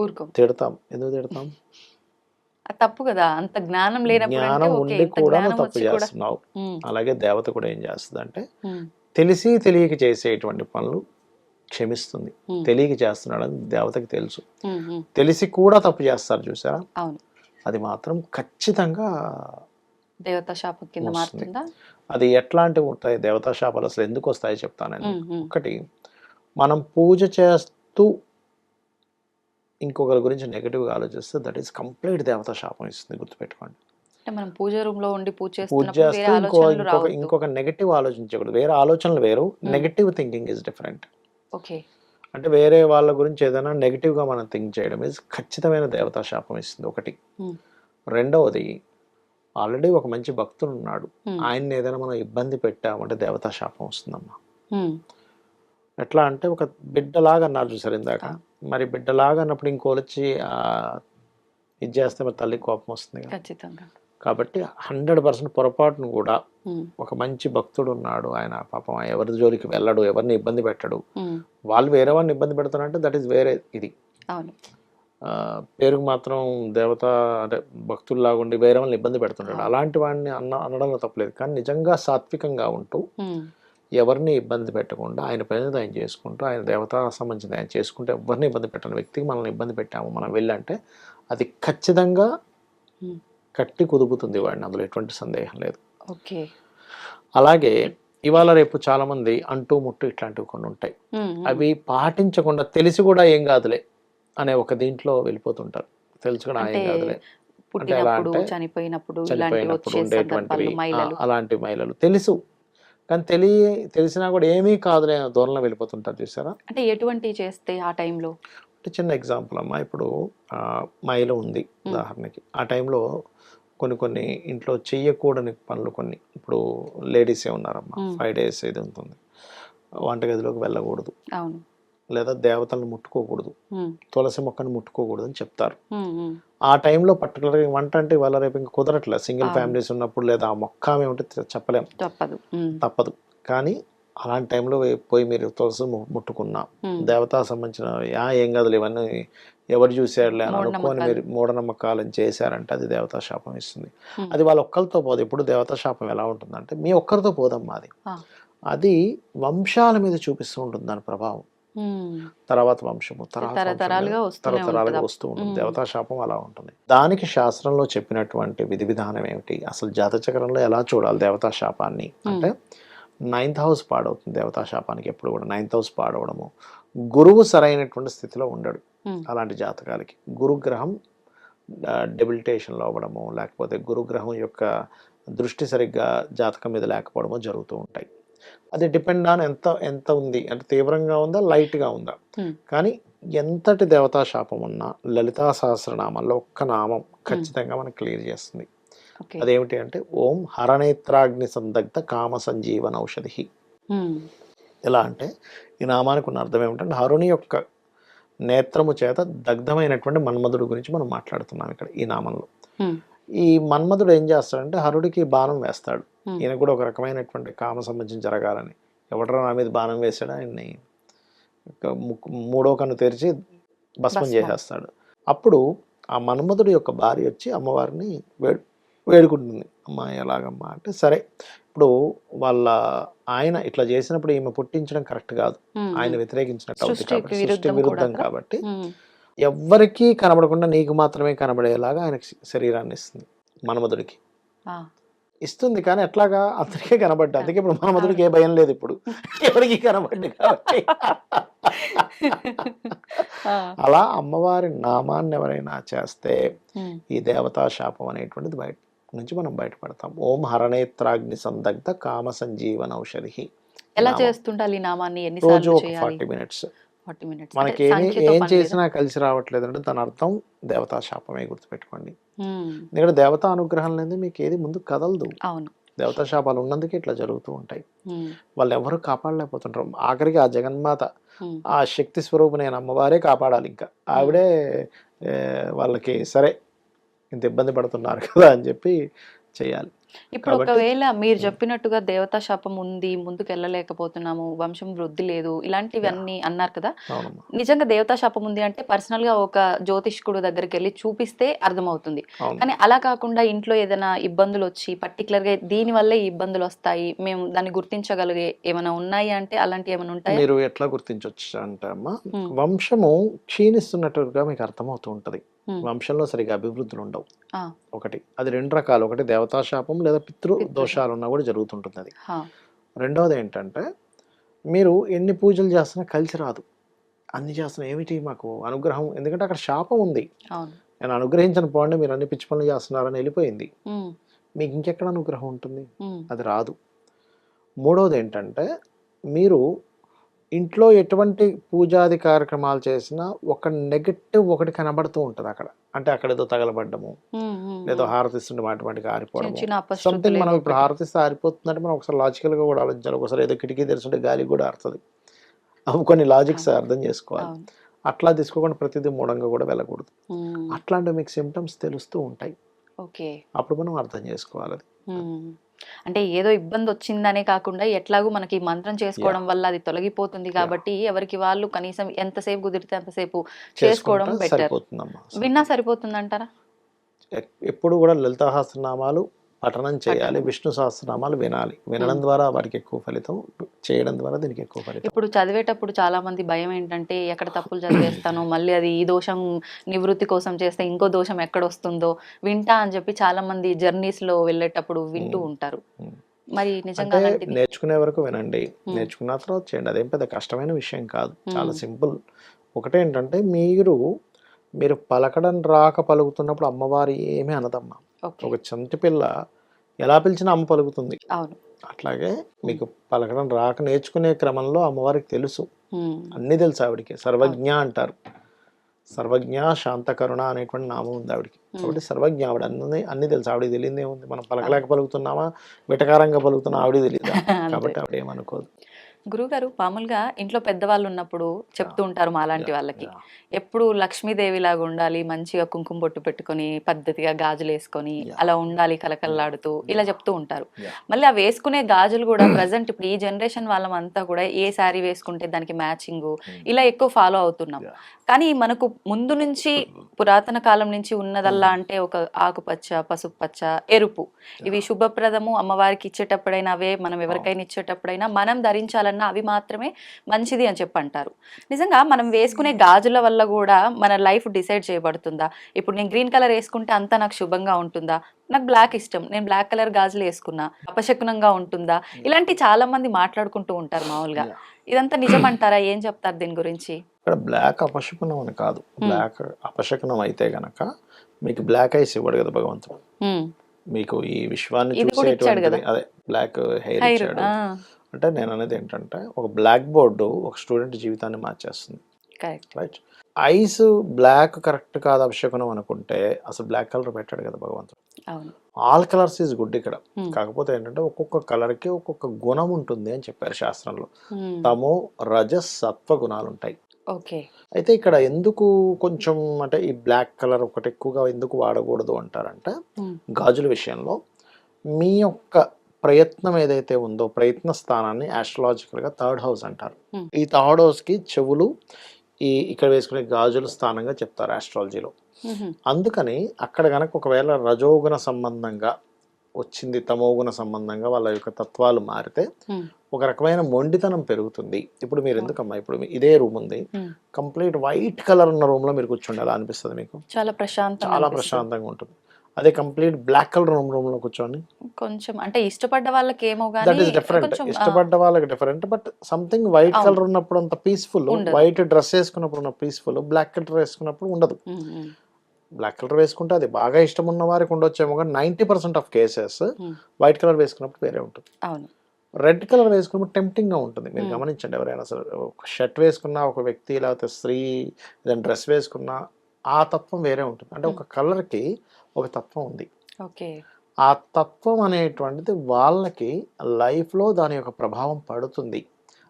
ఊరుకో. తిడతాం. ఎందుకు తిడతాం? అది తప్పు కదా, అంత జ్ఞానం లేనప్పుడు అంటే జ్ఞానం ఓకే, ఉండి ఇంత కూడా జ్ఞానం నువ్వు తప్పు వచ్చి కూడా. చేస్తున్నావు. ఉమ్, అలాగే దేవత కూడా ఏం చేస్తుందంటే ఉమ్, తెలిసి తెలియక చేసేటువంటి పనులు క్షమిస్తుంది. ఉమ్, తెలియక చేస్తున్నాడని దేవతకి తెలుసు. ఉమ్, ఉమ్. తెలిసి కూడా తప్పు చేస్తారు చూసారా, అవును. అది మాత్రం ఖచ్చితంగా దేవతా శాపం కింద వస్తుంది. మారుతుందా? అది ఎట్లాంటివి ఉంటాయి దేవతా శాపాలు, అసలు ఎందుకు వస్తాయో చెప్తాను. ఉమ్, ఉమ్, ఒకటి, మనం పూజ చేస్తూ ఇంకొకరి గురించి నెగిటివ్గా ఆలోచిస్తే దట్ ఈస్ కంప్లీట్ దేవతా శాపం ఇస్తుంది, గుర్తుపెట్టుకోండి. అంటే మనం పూజ రూమ్ లో ఉండి పూజ పూజ చేస్తున్నప్పుడు వేరే చేస్తూ ఆలోచనలు ఇంకొక రావద్దు. ఇంకొక నెగిటివ్ ఆలోచించకూడదు. వేరే ఆలోచనలు వేరు, negative thinking is different. Okay. అంటే వేరే వాళ్ళ గురించి ఏదైనా నెగిటివ్గా మనం థింక్ చేయడం ఇస్ ఖచ్చితమైన దేవతా శాపం ఇస్తుంది, ఒకటి. ఉమ్, రెండవది, ఆల్రెడీ ఒక మంచి భక్తుడు ఉన్నాడు, ఉమ్, ఆయన్ని ఏదైనా మనం ఇబ్బంది పెట్టామంటే దేవతా శాపం వస్తుందమ్మా. ఉమ్, ఎట్లా అంటే ఒక బిడ్డలాగా అన్నారు చూసారు ఇందాక, ఆ, మరి బిడ్డలాగా అన్నప్పుడు ఇంకోళ్ళు వచ్చి ఇది చేస్తే మరి తల్లికి కోపం వస్తుంది కదా. ఖచ్చితంగా. కాబట్టి 100% పొరపాటును కూడా ఉమ్, ఒక మంచి భక్తుడు ఉన్నాడు, ఆయన పాపం ఎవరి జోలికి వెళ్ళడు, ఎవరిని ఇబ్బంది పెట్టడు. ఉమ్, వాళ్ళు వేరే వాడిని ఇబ్బంది పెడతారంటే దట్ ఈస్ వేరే ఇది. అవును. పేరుకు మాత్రం దేవత అంటే భక్తుల్లాగా ఉండి వేరే వాళ్ళని ఇబ్బంది పెడుతుంటాడు, అలాంటి వాడిని అనడంలో తప్పలేదు. కానీ నిజంగా సాత్వికంగా ఉంటూ ఉమ్, ఎవరిని ఇబ్బంది పెట్టకుండా ఆయన పని ఆయన చేసుకుంటూ ఆయన దేవతా సంబంధించింది ఆయన చేసుకుంటే ఎవరిని ఇబ్బంది పెట్టని వ్యక్తికి మనల్ని ఇబ్బంది పెట్టాము మనం వెళ్ళంటే అది ఖచ్చితంగా ఉమ్, కట్టి కుదుపుతుంది వాడిని, అందులో ఎటువంటి సందేహం లేదు. ఓకే. అలాగే ఇవాళ రేపు చాలా మంది అంటూ ముట్టు ఇట్లాంటివి కొన్ని ఉంటాయి, ఉమ్, ఉమ్. అవి పాటించకుండా తెలిసి కూడా ఏం కాదులే అనే ఒక దీంట్లో వెళ్ళిపోతుంటారు. తెలుసు కూడా ఏం అంటే కాదులే అంటే ఎలా పుట్టినప్పుడు, అంటే చనిపోయినప్పుడు ఇలాంటివి చనిపోయినప్పుడు వచ్చే ఉండేటువంటివి సందర్భాల్లో మహిళలు. అలాంటి మహిళలు తెలుసు కానీ తెలిసినా కూడా ఏమీ కాదులే అనే దూరంలో వెళ్ళిపోతుంటారు చూసారా. అంటే ఎటువంటి చేస్తే ఆ టైంలో? అంటే చిన్న ఎగ్జాంపుల్ అమ్మా, ఇప్పుడు మహిళ ఉంది ఉదాహరణకి, ఆ టైంలో కొన్ని ఇంట్లో చెయ్యకూడని పనులు కొన్ని, ఇప్పుడు లేడీసే ఉన్నారమ్మా, 5 days ఇది ఉంటుంది, వంటగదిలోకి వెళ్ళకూడదు, అవును. లేదా దేవతలను ముట్టుకోకూడదు, ఉమ్, తులసి మొక్కను ముట్టుకోకూడదు అని చెప్తారు. ఉమ్, ఉమ్. ఆ టైంలో పర్టికులర్గా వంట అంటే ఇవాళ రేపు ఇంకా కుదరట్లేదు, సింగిల్ అవును. ఫ్యామిలీస్ ఉన్నప్పుడు లేదా ఆ మొక్క ఆమె ఉంటే చెప్పలేం, తప్పదు. ఉమ్, తప్పదు. కానీ అలాంటి టైంలో పోయి మీరు తులసి ముట్టుకున్నా ఉమ్. దేవతా సంబంధించిన ఏం కాదులే ఇవన్నీ ఎవరు చూసారులే అని అనుకోని మూఢనమ్మకాలు. మీరు మూఢనమ్మకాలను చేశారంటే అది దేవతా శాపం ఇస్తుంది. ఉమ్. అది వాళ్ళ ఒక్కరితో పోదు. ఇప్పుడు దేవతా శాపం ఎలా ఉంటుందంటే మీ ఒక్కరితో పోదమ్మా, ఆ. అది వంశాల మీద చూపిస్తూ ఉంటుంది దాని ప్రభావం. ఉమ్. తర్వాత వంశము, తర్వాత తరతరాలుగా వస్తూనే తరతరాలుగా ఉంటుందా? వస్తూ ఉంటుంది. ఉమ్. దేవతా శాపం అలా ఉంటుంది. దానికి శాస్త్రంలో చెప్పినటువంటి విధి విధానం ఏమిటి, అసలు జాతచక్రంలో ఎలా చూడాలి దేవతా శాపాన్ని అంటే 9th house పాడవుతుంది దేవతా శాపానికి. ఎప్పుడు కూడా 9th house పాడవడము, గురువు సరైనటువంటి స్థితిలో ఉండడు ఉమ్. అలాంటి జాతకాలకి. గురుగ్రహం డెబిలిటేషన్లో అవ్వడము, లేకపోతే గురుగ్రహం యొక్క దృష్టి సరిగ్గా జాతకం మీద లేకపోవడము జరుగుతూ ఉంటాయి. అది డిపెండ్ ఆన్ ఎంత ఉంది అంటే తీవ్రంగా ఉందా లైట్గా ఉందా. ఉమ్. కానీ ఎంతటి దేవతా శాపం ఉన్నా లలితా సహస్రనామంలో ఒక్క నామం ఖచ్చితంగా మనకు క్లియర్ చేస్తుంది. ఓకే. అదేమిటి అంటే ఓం హరనేత్రాగ్ని సందగ్ధ కామ సంజీవన ఔషధి. ఉమ్. ఎలా అంటే ఈ నామానికి ఉన్న అర్థం ఏమిటంటే హరుని యొక్క నేత్రము చేత దగ్ధమైనటువంటి మన్మధుడు గురించి మనం మాట్లాడుతున్నాం ఇక్కడ ఈ నామంలో. ఉమ్. ఈ మన్మధుడు ఏం చేస్తాడంటే హరుడికి బాణం వేస్తాడు. ఉమ్. ఈయన కూడా ఒక రకమైనటువంటి కామ సంబంధించి జరగాలని, ఎవడరా నా మీద బాణం వేసాడు ఆయన్ని మూడో కన్ను తెరిచి భస్మం చేసేస్తాడు. అప్పుడు ఆ మన్మధుడు యొక్క భార్య వచ్చి అమ్మవారిని వేడుకుంటుంది, అమ్మ ఎలాగమ్మా అంటే సరే ఇప్పుడు వాళ్ళ ఆయన ఇట్లా చేసినప్పుడు ఈమె పుట్టించడం కరెక్ట్ కాదు, ఉమ్. ఆయన వ్యతిరేకించినట్టు అవుతుంది సృష్టికి కాబట్టి, సృష్టి విరుద్ధం విరుద్ధం కూడా. కాబట్టి ఉమ్. ఎవ్వరికీ కనబడకుండా నీకు మాత్రమే కనబడేలాగా ఆయన శరీరాన్ని ఇస్తుంది మన్మధుడికి. ఆ. ఇస్తుంది కానీ ఎట్లాగా అందరికీ కనబడ్డా, అందుకే ఇప్పుడు మన్మధుడికి ఏ భయం లేదు ఇప్పుడు ఎవరికి కనబడ్డు కాబట్టి. ఆ. అలా అమ్మవారి నామాన్ని ఎవరైనా చేస్తే ఉమ్. ఈ దేవతా శాపం అనేటువంటిది బయట నుంచి మనం బయటపడతాం. ఓం హరనేత్రాగ్ని సందగ్ధ కామ సంజీవన ఔషధి. ఎలా చేస్తుండాలి ఈ నామాన్ని, రోజు ఎన్నిసార్లు ఒక చేయాలి? 40 minutes. 40 minutes. మనకి ఏం చేసినా కలిసి రావట్లేదు అంటే దాని అర్థం దేవతా శాపమే, గుర్తుపెట్టుకోండి. ఎందుకంటే దేవతా అనుగ్రహం లేదు మీకు ఏది ముందు కదలదు. అవును. దేవతా శాపాలు ఉన్నందుకే ఇట్లా జరుగుతూ ఉంటాయి. ఉమ్. వాళ్ళు ఎవరు కాపాడలేకపోతుంటారు. ఆఖరికి ఆ జగన్మాత ఉమ్. ఆ శక్తి స్వరూపునైన అమ్మవారే కాపాడాలి. ఇంకా ఆవిడే వాళ్ళకి సరే ఇంత ఇబ్బంది పడుతున్నారు కదా అని చెప్పి చేయాలి. ఇప్పుడు ఒకవేళ మీరు చెప్పినట్టుగా దేవతా శాపం ఉంది, ముందుకు వెళ్ళలేకపోతున్నాము, వంశం వృద్ధి లేదు, ఇలాంటివన్నీ అన్నారు కదా. అవునమ్మా. నిజంగా దేవతా శాపం ఉంది అంటే పర్సనల్ గా ఒక జ్యోతిష్కుడు దగ్గరికి వెళ్ళి చూపిస్తే అర్థమవుతుంది. అవును. కానీ అలా కాకుండా ఇంట్లో ఏదైనా ఇబ్బందులు వచ్చి పర్టికులర్ గా దీని వల్లే ఈ ఇబ్బందులు వస్తాయి, మేము దాన్ని గుర్తించగలిగే ఏమైనా ఉన్నాయి అంటే అలాంటివి ఏమైనా ఉంటాయా? మీరు ఎట్లా గుర్తించవచ్చు అంటే అమ్మా, వంశము క్షీణిస్తున్నట్టుగా మీకు అర్థమవుతూ ఉంటది. వంశంలో సరిగా అభివృద్ధులు ఉండవు. ఒకటి అది 2 రకాలు, ఒకటి దేవతా శాపం లేదా పితృ దోషాలు ఉన్నా కూడా జరుగుతుంటుంది అది. రెండవది ఏంటంటే మీరు ఎన్ని పూజలు చేస్తున్నా కలిసి రాదు. అన్ని చేస్తున్నా ఏమిటి మాకు అనుగ్రహం, ఎందుకంటే అక్కడ శాపం ఉంది. నేను అనుగ్రహించను పోండి, మీరు అన్ని పిచ్చి పనులు చేస్తున్నారని వెళ్ళిపోయింది. మీకు ఇంకెక్కడ అనుగ్రహం ఉంటుంది? అది రాదు. మూడవది ఏంటంటే మీరు ఇంట్లో ఎటువంటి పూజాది కార్యక్రమాలు చేసినా ఒక నెగటివ్ ఒకటి కనబడుతూ ఉంటుంది అక్కడ. అంటే అక్కడ ఏదో తగలబడ్డము, లేదో హారతిస్తుంటే వాటికి ఆరిపోవడము, సంథింగ్. మనం ఇప్పుడు హారతిస్తే ఆరిపోతుందంటే మనం ఒకసారి లాజికల్ గా కూడా ఆలోచించాలి. ఒకసారి ఏదో కిటికీ తెరుస్తుంటే గాలి కూడా ఆరుతుంది. అవి కొన్ని లాజిక్స్ అర్థం చేసుకోవాలి. అట్లా తీసుకోకుండా ప్రతిదీ మూఢంగా కూడా వెళ్ళకూడదు. అట్లాంటివి మీకు సిమ్టమ్స్ తెలుస్తూ ఉంటాయి. అప్పుడు మనం అర్థం చేసుకోవాలి. అది అంటే ఏదో ఇబ్బంది వచ్చిందనే కాకుండా ఎట్లాగూ మనకి మంత్రం చేసుకోవడం వల్ల అది తొలగిపోతుంది కాబట్టి ఎవరికి వాళ్ళు కనీసం ఎంతసేపు కుదిరితే అంతసేపు చేసుకోవడం బెటర్. విన్నా సరిపోతుంది అంటారా? ఎప్పుడు కూడా లలితా సహస్రనామాలు పఠనం చేయాలి, విష్ణు సహస్రనామాలు వినాలి. వినడం ద్వారా వాటికి ఎక్కువ ఫలితం, చేయడం ద్వారా దీనికి ఎక్కువ ఫలితం. ఇప్పుడు చదివేటప్పుడు చాలా మంది భయం ఏంటంటే ఎక్కడ తప్పులు చదివేస్తానో, మళ్ళీ అది ఈ దోషం నివృత్తి కోసం చేస్తే ఇంకో దోషం ఎక్కడ వస్తుందో వింటా అని చెప్పి చాలా మంది జర్నీస్ లో వెళ్ళేటప్పుడు వింటూ ఉంటారు. మరి నిజంగా నేర్చుకునే వరకు వినండి, నేర్చుకున్న తర్వాత చేయండి. అదేం పెద్ద కష్టమైన విషయం కాదు, చాలా సింపుల్. ఒకటేంటంటే మీరు పలకడం రాక పలుకుతున్నప్పుడు అమ్మవారు ఏమీ అనదమ్మా. ఒక చంటి పిల్ల ఎలా పిలిచినా అమ్మ పలుకుతుంది. అట్లాగే మీకు పలకడం రాక నేర్చుకునే క్రమంలో అమ్మవారికి తెలుసు, అన్ని తెలుసు ఆవిడికి. సర్వజ్ఞ అంటారు. సర్వజ్ఞ శాంతకరుణ అనేటువంటి నామం ఉంది ఆవిడికి. కాబట్టి సర్వజ్ఞ, ఆవిడ అన్ని తెలుసు. ఆవిడకి తెలియదు ఏముంది? మనం పలకలేక పలుకుతున్నామా, విటకారంగా పలుకుతున్నా ఆవిడ తెలియదా? కాబట్టి ఆవిడ ఏమనుకోదు. గురుగారు, మామూలుగా ఇంట్లో పెద్దవాళ్ళు ఉన్నప్పుడు చెప్తూ ఉంటారు మా లాంటి వాళ్ళకి, ఎప్పుడు లక్ష్మీదేవి లాగా ఉండాలి, మంచిగా కుంకుమ బొట్టు పెట్టుకొని పద్ధతిగా గాజులు వేసుకొని అలా ఉండాలి కలకల్లాడుతూ, ఇలా చెప్తూ ఉంటారు. మళ్ళీ ఆ వేసుకునే గాజులు కూడా ప్రజెంట్ ఇప్పుడు ఈ జనరేషన్ వాళ్ళమంతా కూడా ఏ శారీ వేసుకుంటే దానికి మ్యాచింగ్ ఇలా ఎక్కువ ఫాలో అవుతున్నాం. కానీ మనకు ముందు నుంచి పురాతన కాలం నుంచి ఉన్నదల్లా అంటే ఒక ఆకుపచ్చ, పసుపు పచ్చ, ఎరుపు, ఇవి శుభప్రదము. అమ్మవారికి ఇచ్చేటప్పుడైనా అవే, మనం ఎవరికైనా ఇచ్చేటప్పుడైనా మనం ధరించాలన్నా అవి మాత్రమే మంచిది అని చెప్పి అంటారు. నిజంగా మనం వేసుకునే గాజుల వల్ల కూడా మన లైఫ్ డిసైడ్ చేయబడుతుందా? ఇప్పుడు నేను గ్రీన్ కలర్ వేసుకుంటే అంతా నాకు శుభంగా ఉంటుందా? నాకు బ్లాక్ ఇష్టం, నేను బ్లాక్ కలర్ గాజులు వేసుకున్నా అపశకునంగా ఉంటుందా? ఇలాంటి చాలా మంది మాట్లాడుకుంటూ ఉంటారు మామూలుగా. ఇదంతా నిజం అంటారా? ఏం చెప్తారు దీని గురించి? ఇక్కడ బ్లాక్ అపశకునం అని కాదు. బ్లాక్ అపశకునం అయితే గనక మీకు బ్లాక్ ఐస్ ఇవ్వడు కదా భగవంతుడు. మీకు ఈ విశ్వాన్ని చూసేటువంటి అదే బ్లాక్ హెయిర్ ఇచ్చాడు. అంటే నేను అనేది ఏంటంటే ఒక బ్లాక్ బోర్డు ఒక స్టూడెంట్ జీవితాన్ని మార్చేస్తుంది. రైట్. ఐస్ బ్లాక్ కరెక్ట్ కాదు అపశకునం అనుకుంటే అసలు బ్లాక్ కలర్ పెట్టాడు కదా భగవంతుడు. ఆల్ కలర్స్ ఈజ్ గుడ్ ఇక్కడ. కాకపోతే ఏంటంటే ఒక్కొక్క కలర్ కి ఒక్కొక్క గుణం ఉంటుంది అని చెప్పారు శాస్త్రంలో. తమో రజస్ సత్వ గుణాలు ఉంటాయి. అయితే ఇక్కడ ఎందుకు కొంచెం అంటే ఈ బ్లాక్ కలర్ ఒకటి ఎక్కువగా ఎందుకు వాడకూడదు అంటారంటే, గాజుల విషయంలో మీ యొక్క ప్రయత్నం ఏదైతే ఉందో ప్రయత్న స్థానాన్ని ఆస్ట్రాలజికల్ గా 3rd హౌస్ అంటారు. ఈ 3rd హౌస్ కి చెవులు ఇక్కడ వేసుకునే గాజుల స్థానంగా చెప్తారు ఆస్ట్రాలజీలో. అందుకని అక్కడ గనక ఒకవేళ రజోగుణ సంబంధంగా వచ్చింది, తమోగుణ సంబంధంగా వాళ్ళ యొక్క తత్వాలు మారితే ఒక రకమైన మొండితనం పెరుగుతుంది. ఇప్పుడు మీరు ఎందుకమ్మా, ఇప్పుడు ఇదే రూమ్ ఉంది, కంప్లీట్ వైట్ కలర్ ఉన్న రూమ్ లో మీరు కూర్చోండి, అలా అనిపిస్తుంది మీకు? చాలా ప్రశాంతంగా ఉంటుంది. అదే కంప్లీట్ బ్లాక్ కలర్ రూమ్ లో కూర్చోండి, కొంచెం అంటే ఇష్టపడ్డ వాళ్ళకి ఏమో దట్ ఈస్ డిఫరెంట్. ఇష్టపడ్డ వాళ్ళకి different, but something white colour ఉన్నప్పుడు అంత పీస్ఫుల్, వైట్ డ్రెస్ వేసుకున్నప్పుడు ఉన్న పీస్ఫుల్ బ్లాక్ కలర్ వేసుకున్నప్పుడు ఉండదు. బ్లాక్ కలర్ వేసుకుంటే అది బాగా ఇష్టం ఉన్న వారికి ఉండొచ్చేమో, కానీ 90% ఆఫ్ కేసెస్ వైట్ కలర్ వేసుకున్నప్పుడు వేరే ఉంటుంది. రెడ్ కలర్ వేసుకున్నప్పుడు టెంప్టింగ్ గా ఉంటుంది. మీరు గమనించండి, ఎవరైనా అసలు ఒక షర్ట్ వేసుకున్నా ఒక వ్యక్తి, లేకపోతే స్త్రీ ఏదైనా డ్రెస్ వేసుకున్నా ఆ తత్వం వేరే ఉంటుంది. అంటే ఒక కలర్ కి ఒక తత్వం ఉంది. ఆ తత్వం అనేటువంటిది వాళ్ళకి లైఫ్ లో దాని యొక్క ప్రభావం పడుతుంది,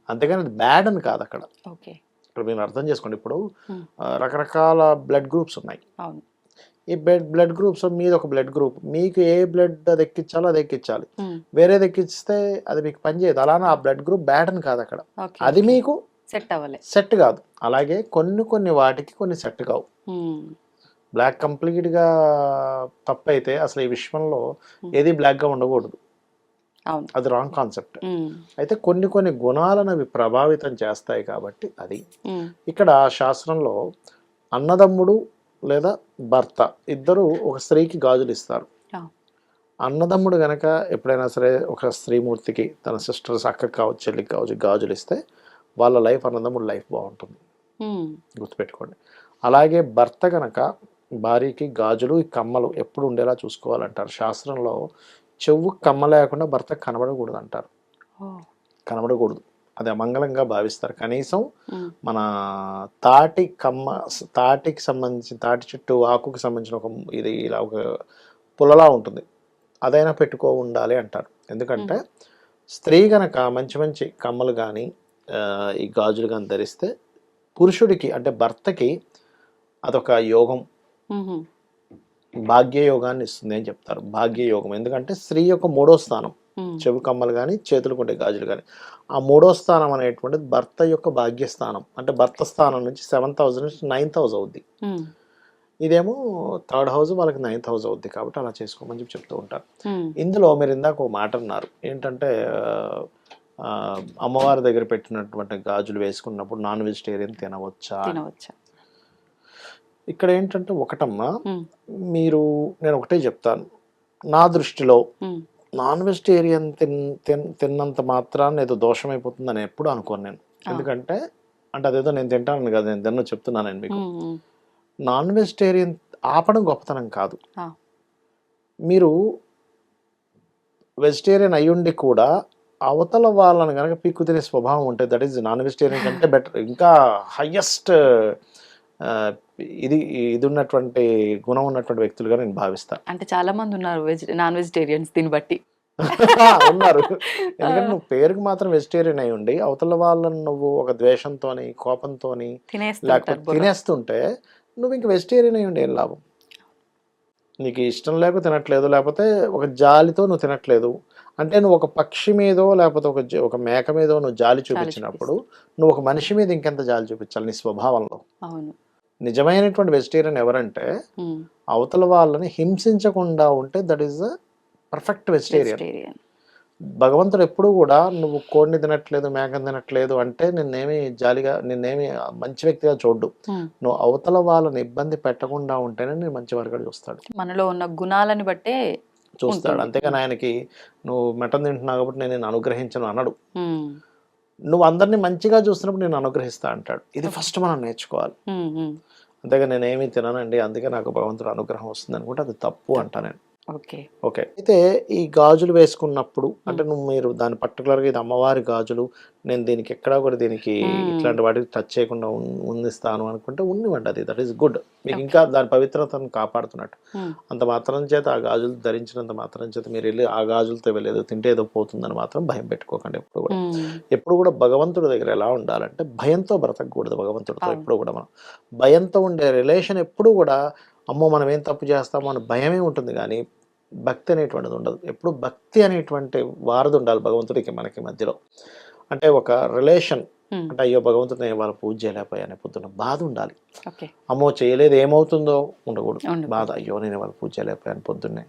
అంతేగాని అది బ్యాడ్ అని కాదు అక్కడ. ఇక్కడ మీరు అర్థం చేసుకోండి, ఇప్పుడు రకరకాల బ్లడ్ గ్రూప్స్ ఉన్నాయి. ఈ బ్లడ్ గ్రూప్స్ మీది ఒక బ్లడ్ గ్రూప్, మీకు ఏ బ్లడ్ అది ఎక్కించాలో అది ఎక్కించాలి. వేరేది ఎక్కిస్తే అది మీకు పనిచేయదు. అలానే ఆ బ్లడ్ గ్రూప్ బ్యాడ్ అని కాదు అక్కడ, అది మీకు సెట్ కాదు. అలాగే కొన్ని వాటికి కొన్ని సెట్ కావు. బ్లాక్ కంప్లీట్గా తప్పైతే అసలు ఈ విశ్వంలో ఏది బ్లాక్గా ఉండకూడదు, అది రాంగ్ కాన్సెప్ట్. అయితే కొన్ని గుణాలను అవి ప్రభావితం చేస్తాయి కాబట్టి అది. ఇక్కడ శాస్త్రంలో అన్నదమ్ముడు లేదా భర్త ఇద్దరు ఒక స్త్రీకి గాజులు ఇస్తారు. అన్నదమ్ముడు గనక ఎప్పుడైనా సరే ఒక స్త్రీమూర్తికి తన సిస్టర్స్ అక్కకి కావచ్చు చెల్లికి కావచ్చు గాజులు ఇస్తే వాళ్ళ లైఫ్, అన్నదమ్ముడు లైఫ్ బాగుంటుంది, గుర్తుపెట్టుకోండి. అలాగే భర్త గనక భార్యకి గాజులు ఈ కమ్మలు ఎప్పుడు ఉండేలా చూసుకోవాలంటారు. శాస్త్రంలో చెవు కమ్మ లేకుండా భర్త కనబడకూడదు అంటారు. కనబడకూడదు, అది అమంగళంగా భావిస్తారు. కనీసం మన తాటికి సంబంధించిన తాటి చెట్టు ఆకుకి సంబంధించిన ఒక ఇది ఇలా ఒక పుల్లలా ఉంటుంది, అదైనా పెట్టుకో ఉండాలి అంటారు. ఎందుకంటే స్త్రీ గనక మంచి కమ్మలు కానీ ఈ గాజులు కానీ ధరిస్తే పురుషుడికి అంటే భర్తకి అదొక యోగం, భాగ్యయోగాన్ని ఇస్తుంది అని చెప్తారు. భాగ్యయోగం ఎందుకంటే స్త్రీ యొక్క 3వ స్థానం, చెవి కమ్మలు కానీ చేతులకు ఉండే గాజులు కానీ, ఆ 3వ స్థానం అనేటువంటిది భర్త యొక్క భాగ్యస్థానం. అంటే భర్త స్థానం నుంచి 7th హౌస్ నుంచి 9th హౌస్ అవుద్ది. ఇదేమో 3rd హౌస్, వాళ్ళకి 9th హౌస్ అవుద్ది. కాబట్టి అలా చేసుకోమని చెప్పి చెప్తూ ఉంటారు. ఇందులో మీరు ఇందాక ఒక మాట అన్నారు ఏంటంటే అమ్మవారి దగ్గర పెట్టినటువంటి గాజులు వేసుకున్నప్పుడు నాన్ వెజిటేరియన్ తినవచ్చా. ఇక్కడ ఏంటంటే ఒకటమ్మా, మీరు నేను ఒకటే చెప్తాను, నా దృష్టిలో నాన్ వెజిటేరియన్ తిన్నంత మాత్రాన్ని ఏదో దోషం అయిపోతుందని ఎప్పుడు అనుకోను నేను. ఎందుకంటే అంటే అదేదో నేను తింటాను కదా, నేను తిన్న చెప్తున్నాను నేను మీకు. నాన్ వెజిటేరియన్ ఆపడం గొప్పతనం కాదు. మీరు వెజిటేరియన్ అయ్యుండి కూడా అవతల వాళ్ళని కనుక పీక్కు తినే స్వభావం ఉంటే దట్ ఈస్ నాన్ వెజిటేరియన్ కంటే బెటర్, ఇంకా హయ్యెస్ట్ ఇది ఉన్నటువంటి గుణం ఉన్నటువంటి వ్యక్తులుగా నేను భావిస్తాను. అంటే చాలా మంది ఉన్నారు నాన్ వెజిటేరియన్స్ దీన్ని బట్టి ఉన్నారు. ఎందుకంటే నువ్వు పేరుకి మాత్రం వెజిటేరియన్ అయి ఉండి అవతల వాళ్ళని నువ్వు ఒక ద్వేషంతోని కోపంతోని లేకపోతే తినేస్తుంటే నువ్వు ఇంక వెజిటేరియన్ అయి ఉండి ఏం లాభం. నీకు ఇష్టం లేక తినట్లేదు, లేకపోతే ఒక జాలితో నువ్వు తినట్లేదు అంటే నువ్వు ఒక పక్షి మీదో లేకపోతే ఒక మేక మీదో నువ్వు జాలి చూపించినప్పుడు నువ్వు ఒక మనిషి మీద ఇంకెంత జాలి చూపించాలి నీ స్వభావంలో. నిజమైనటువంటి వెజిటేరియన్ ఎవరంటే అవతల వాళ్ళని హింసించకుండా ఉంటే that is the perfect vegetarian. భగవంతుడు ఎప్పుడు కూడా నువ్వు కోడిని తినట్లేదు మేకని తినట్లేదు అంటే నిన్నేమి మంచి వ్యక్తిగా చూడ్డు. నువ్వు అవతల వాళ్ళని ఇబ్బంది పెట్టకుండా ఉంటేనే నేను మంచి వారిగా చూస్తాడు. మనలో ఉన్న గుణాలని బట్టే చూస్తాడు. అంతేగాని ఆయనకి నువ్వు మటన్ తింటున్నావు కాబట్టి నేను అనుగ్రహించను అనడు. నువ్వు అందరినీ మంచిగా చూస్తున్నప్పుడు నేను అనుగ్రహిస్తా అంటాడు. ఇది ఫస్ట్ మనం నేర్చుకోవాలి. అంతేగా నేనేమీ తిననండి అందుకే నాకు భగవంతుడు అనుగ్రహం వస్తుంది అనుకుంటే అది తప్పు అంటా నేను. ఓకే. అయితే ఈ గాజులు వేసుకున్నప్పుడు అంటే మీరు దాని పర్టికులర్గా ఇది అమ్మవారి గాజులు, నేను దీనికి ఎక్కడా కూడా దీనికి ఇట్లాంటి వాటికి టచ్ చేయకుండా ఉండిస్తాను అనుకుంటే ఉండివ్వండి, అది దట్ ఈస్ గుడ్. మీకు ఇంకా దాని పవిత్రతను కాపాడుతున్నట్టు. అంత మాత్రం చేత ఆ గాజులు ధరించినంత మాత్రం చేత మీరు వెళ్ళి ఆ గాజులతో వెళ్ళేదో తింటే ఏదో పోతుందని మాత్రం భయం పెట్టుకోకండి. ఎప్పుడు కూడా భగవంతుడి దగ్గర ఎలా ఉండాలంటే భయంతో బ్రతకూడదు. భగవంతుడితో ఎప్పుడు కూడా మనం భయంతో ఉండే రిలేషన్ ఎప్పుడు కూడా అమ్మో మనం ఏం తప్పు చేస్తామో అని భయమే ఉంటుంది కానీ భక్తి అనేటువంటిది ఉండదు. ఎప్పుడు భక్తి అనేటువంటి వారధి ఉండాలి భగవంతుడికి మనకి మధ్యలో. అంటే ఒక రిలేషన్ అంటే అయ్యో భగవంతుడు నేను వాళ్ళ పూజ చేయలేకపోయాను పొద్దున్న బాధ ఉండాలి. అమ్మో చేయలేదు ఏమవుతుందో ఉండకూడదు బాధ. అయ్యో నేను వాళ్ళ పూజ చేయలేకపోయాను పొద్దున్నే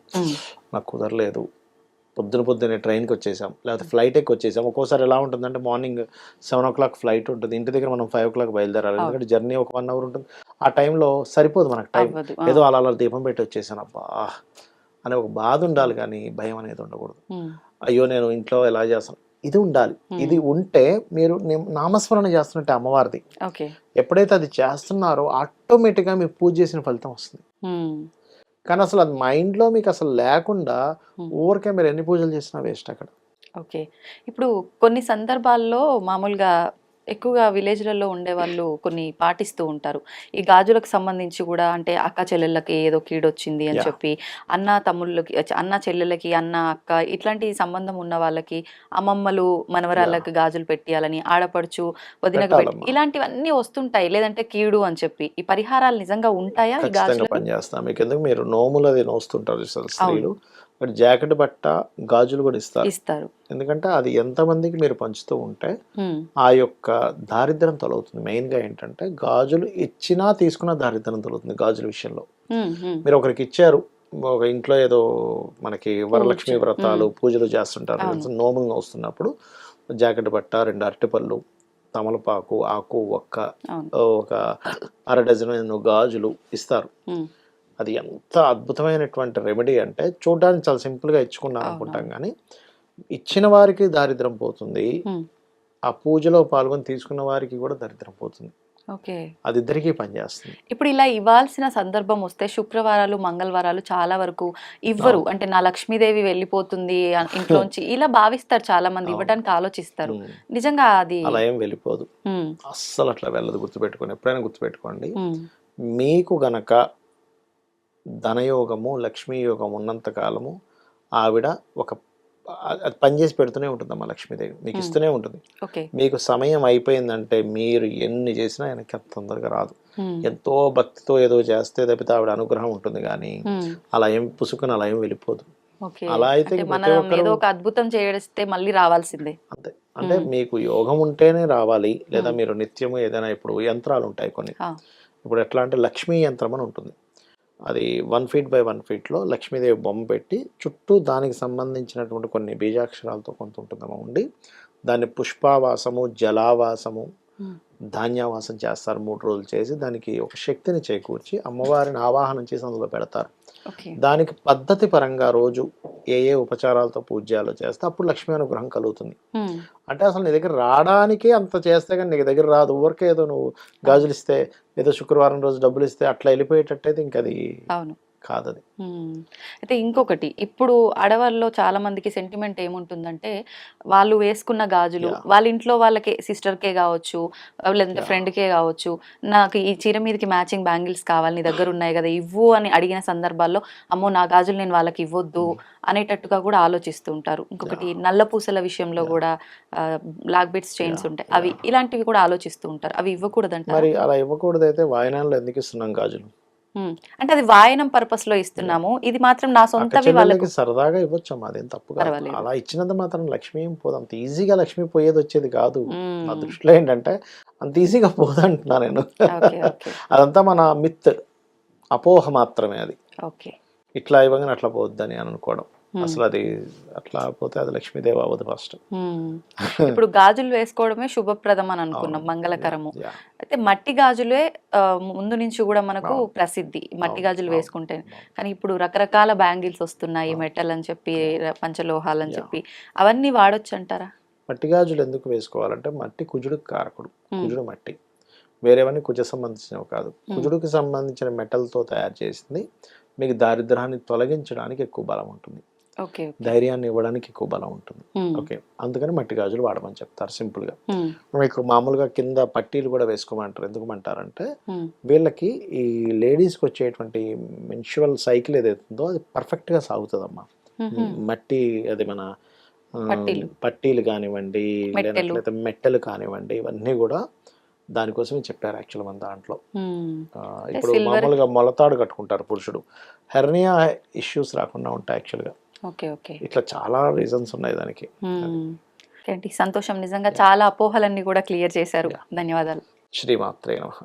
నాకు కుదరలేదు, పొద్దున్నే ట్రైన్కి వచ్చేసాం లేకపోతే ఫ్లైట్ ఎక్కి వచ్చేసాం. ఒక్కోసారి ఎలా ఉంటుందంటే మార్నింగ్ 7 o'clock ఫ్లైట్ ఉంటుంది, ఇంటి దగ్గర మనం 5 o'clock బయలుదేరాలి. ఎందుకంటే జర్నీ ఒక 1 hour ఉంటుంది. ఆ టైంలో సరిపోదు మనకు టైం, ఏదో అలా దీపం పెట్టి వచ్చేసాను అబ్బా అనే ఒక బాధ ఉండాలి కానీ భయం అనేది ఉండకూడదు. అయ్యో నేను ఇంట్లో ఎలా చేస్తాను ఇది ఉండాలి. ఇది ఉంటే మీరు నామస్మరణ చేస్తున్నట్టే అమ్మవారిది. ఎప్పుడైతే అది చేస్తున్నారో ఆటోమేటిక్గా మీరు పూజ చేసిన ఫలితం వస్తుంది. కానీ అసలు అది మైండ్లో మీకు అసలు లేకుండా ఊరికే మీరు ఎన్ని పూజలు చేసినా వేస్ట్ అక్కడ. ఓకే. ఇప్పుడు కొన్ని సందర్భాల్లో మామూలుగా ఎక్కువగా విలేజ్లలో ఉండే వాళ్ళు కొన్ని పాటిస్తూ ఉంటారు. ఈ గాజులకు సంబంధించి కూడా అంటే అక్క చెల్లెళ్ళకి ఏదో కీడొచ్చింది అని Yeah. చెప్పి, అన్న తమ్ముళ్ళకి అన్న చెల్లెళ్ళకి, అన్న అక్క ఇట్లాంటి సంబంధం ఉన్న వాళ్ళకి అమ్మమ్మలు మనవరాళ్ళకి గాజులు పెట్టియాలని, ఆడపడుచు వదినకు పెట్టి పెట్టాలమ్మా. ఇలాంటివన్నీ వస్తుంటాయి. లేదంటే కీడు అని చెప్పి. ఈ పరిహారాలు నిజంగా ఉంటాయా ఈ ఖచ్చితంగా గాజులకు? పనిచేస్తాం. మీకు ఎందుకు మీరు నోములు అది నోస్తుంటారు చూసారా స్త్రీలు, బట్ జాకెట్ బట్ట గాజులు కూడా ఇస్తారు. ఇస్తారు. ఎందుకంటే అది ఎంతమందికి మీరు పంచుతూ ఉంటే ఉమ్, ఆ యొక్క దారిద్ర్యం తొలగుతుంది. మెయిన్గా ఏంటంటే గాజులు ఇచ్చినా తీసుకున్న దారిద్ర్యం తొలగుతుంది గాజుల విషయంలో. ఉమ్, ఉమ్, మీరు ఒకరికి ఇచ్చారు, ఒక ఇంట్లో ఏదో మనకి వరలక్ష్మి వ్రతాలు పూజలు చేస్తుంటారు, నోములు నోస్తున్నప్పుడు జాకెట్ బట్ట, 2 అరటిపళ్ళు, తమలపాకు ఆకు, ఒక్క, అవును. ఒక అర డజన్ గాజులు ఇస్తారు. ఉమ్, అది ఎంత అద్భుతమైనటువంటి రెమెడీ అంటే చూడడానికి చాలా సింపుల్గా ఇచ్చుకున్నాం అనుకుంటాం, కానీ ఇచ్చిన వారికి దారిద్రం పోతుంది, ఉమ్, ఆ పూజలో పాల్గొని తీసుకున్న వారికి కూడా దరిద్రం పోతుంది. ఓకే. అది ఇద్దరికీ పనిచేస్తుంది. ఇప్పుడు ఇలా ఇవ్వాల్సిన సందర్భం వస్తే శుక్రవారాలు, మంగళవారాలు చాలా వరకు ఇవ్వరు. అంటే నా లక్ష్మీదేవి వెళ్ళిపోతుంది ఇంట్లోంచి ఇలా భావిస్తారు, చాలా మంది ఇవ్వడానికి ఆలోచిస్తారు. నిజంగా అది అలా ఏం వెళ్ళిపోదు, ఉమ్, అస్సలు అట్లా వెళ్ళదు. గుర్తుపెట్టుకోండి, ఎప్పుడైనా గుర్తుపెట్టుకోండి, ఉమ్, మీకు గనక ధనయోగము లక్ష్మీ యోగం ఉన్నంత కాలము ఆవిడ ఒక అది పనిచేసి పెడుతూనే ఉంటుందమ్మా. లక్ష్మీదేవి మీకు ఇస్తూనే ఉంటుంది. ఓకే. మీకు సమయం అయిపోయిందంటే మీరు ఎన్ని చేసినా ఆయనకి అంత తొందరగా రాదు. ఉమ్, ఎంతో భక్తితో ఏదో చేస్తే తప్పితే ఆవిడ అనుగ్రహం ఉంటుంది, కానీ ఉమ్, అలా ఏం పుసుకుని అలా ఏం వెళ్ళిపోదు. ఓకే. అలా అయితే అంటే ప్రతి మనం ఒక్కరు ఏదో ఒక అద్భుతం చేస్తే మళ్ళీ రావాల్సిందే. అంతే. అంటే మీకు యోగం ఉంటేనే రావాలి, లేదా మీరు నిత్యము ఏదైనా, ఇప్పుడు యంత్రాలు ఉంటాయి కొన్ని, ఆ, ఇప్పుడు ఎట్లా అంటే లక్ష్మీ యంత్రం అని ఉంటుంది, అది 1 feet by 1 feet లక్ష్మీదేవి బొమ్మ పెట్టి చుట్టూ దానికి సంబంధించినటువంటి కొన్ని బీజాక్షరాలతో కొంత ఉంటుందమ్మా ఉండి, దాన్ని పుష్పావాసము, జలావాసము, ఉమ్, ధాన్యావాసం చేస్తారు. 3 రోజులు చేసి దానికి ఒక శక్తిని చేకూర్చి అమ్మవారిని ఆవాహనం చేసి అందులో పెడతారు. ఓకే. దానికి పద్ధతి పరంగా రోజు ఏ ఏ ఉపచారాలతో పూజ్యాలు చేస్తే అప్పుడు లక్ష్మీ అనుగ్రహం కలుగుతుంది. ఉమ్, అంటే అసలు నీ దగ్గర రావడానికే అంత చేస్తే కానీ నీ దగ్గర రాదు. ఊరికే ఏదో నువ్వు గాజులు ఇస్తే, ఏదో శుక్రవారం రోజు డబ్బులు ఇస్తే అట్లా వెళ్ళిపోయేటట్టయితే ఇంక అది అవును. కాదది. అయితే ఇంకొకటి, ఇప్పుడు ఆడవాళ్ళలో చాలా మందికి సెంటిమెంట్ ఏముంటుందంటే, వాళ్ళు వేసుకున్న గాజులు వాళ్ళ ఇంట్లో వాళ్ళకే, సిస్టర్కే కావచ్చు లేదంటే ఫ్రెండ్కే కావచ్చు, నాకు ఈ చీర మీదకి మ్యాచింగ్ బ్యాంగిల్స్ కావాలి, నీ దగ్గర ఉన్నాయి కదా ఇవ్వు అని అడిగిన సందర్భాల్లో, అమ్మో నా గాజులు నేను వాళ్ళకి ఇవ్వద్దు అనేటట్టుగా కూడా ఆలోచిస్తూ ఉంటారు. ఇంకొకటి నల్ల పూసల విషయంలో కూడా బ్లాక్ బీడ్స్ చైన్స్ ఉంటాయి, అవి ఇలాంటివి కూడా ఆలోచిస్తూ ఉంటారు. అవి ఇవ్వకూడదంట. మరి అలా ఇవ్వకూడదు. అయితే వాయనాల్లో ఎందుకు ఇస్తున్నాం గాజులు? అంటే అది వాయనం పర్పస్ లో ఇస్తున్నాము, ఇది మాత్రం నా సొంతవి వాళ్ళకి అక్కచెల్లెళ్ళకి సరదాగా ఇవ్వచ్చమ్మా, అదేం తప్పు కాదు. పర్వాలేదు. అలా ఇచ్చినంత మాత్రం లక్ష్మీ ఏం పోదు, అంత ఈజీగా లక్ష్మీ పోయేది వచ్చేది కాదు. నా దృష్టిలో ఏంటంటే అంత ఈజీగా పోదంటున్నా నేను. ఓకే, ఓకే, అదంతా మన మిత్, అపోహ మాత్రమే అది. ఓకే. ఇట్లా ఇవ్వగానే అట్లా పోద్దని అని అనుకోవడం, అసలు అది అట్లా పోతే అది లక్ష్మీదేవి అవ్వదు ఫస్ట్. ఇప్పుడు గాజులు వేసుకోవడమే శుభప్రదం అని అనుకున్నాం, మంగళకరము. Yeah. అయితే మట్టి గాజులే ముందు నుంచి కూడా మనకు ప్రసిద్ధి, మట్టి గాజులు వేసుకుంటే. కానీ ఇప్పుడు రకరకాల బ్యాంగిల్స్ వస్తున్నాయి, మెటల్ అని చెప్పి, పంచలోహాలు అని చెప్పి, అవన్నీ వాడొచ్చు అంటారా? మట్టి గాజులు ఎందుకు వేసుకోవాలంటే మట్టి కుజుడికి కారకుడు, కుజుడు మట్టి, వేరేవన్నీ కుజ సంబంధించినవి కాదు. కుజుడికి సంబంధించిన మెటల్తో తయారు చేసింది మీకు దారిద్ర్యాన్ని తొలగించడానికి ఎక్కువ బలం ఉంటుంది, ఓకే, ధైర్యాన్ని ఇవ్వడానికి ఎక్కువ బలం ఉంటుంది. ఓకే, అందుకని మట్టి గాజులు వాడమని చెప్తారు సింపుల్ గా. మీకు మామూలుగా కింద పట్టీలు కూడా వేసుకోమంటారు. ఎందుకుమంటారంటే వీళ్ళకి ఈ లేడీస్కి వచ్చేటువంటి మెన్స్ట్రువల్ సైకిల్ ఏదైతుందో అది పర్ఫెక్ట్ గా సాగుతుందమ్మా. మట్టి అది మన పట్టీలు కానివ్వండి, లేకపోతే మెట్టెలు కానివ్వండి, ఇవన్నీ కూడా దానికోసమే చెప్పారు యాక్చువల్ మన దాంట్లో. ఇప్పుడు మామూలుగా మొలతాడు కట్టుకుంటారు పురుషుడు, హెర్నియా ఇష్యూస్ రాకుండా ఉంటాయి యాక్చువల్గా. Okay, okay. ఇట్లా చాలా రీజన్స్ ఉన్నాయి దానికి. సంతోషం, నిజంగా చాలా అపోహలన్నీ కూడా క్లియర్ చేశారు. ధన్యవాదాలు. శ్రీమాత్రే నమః.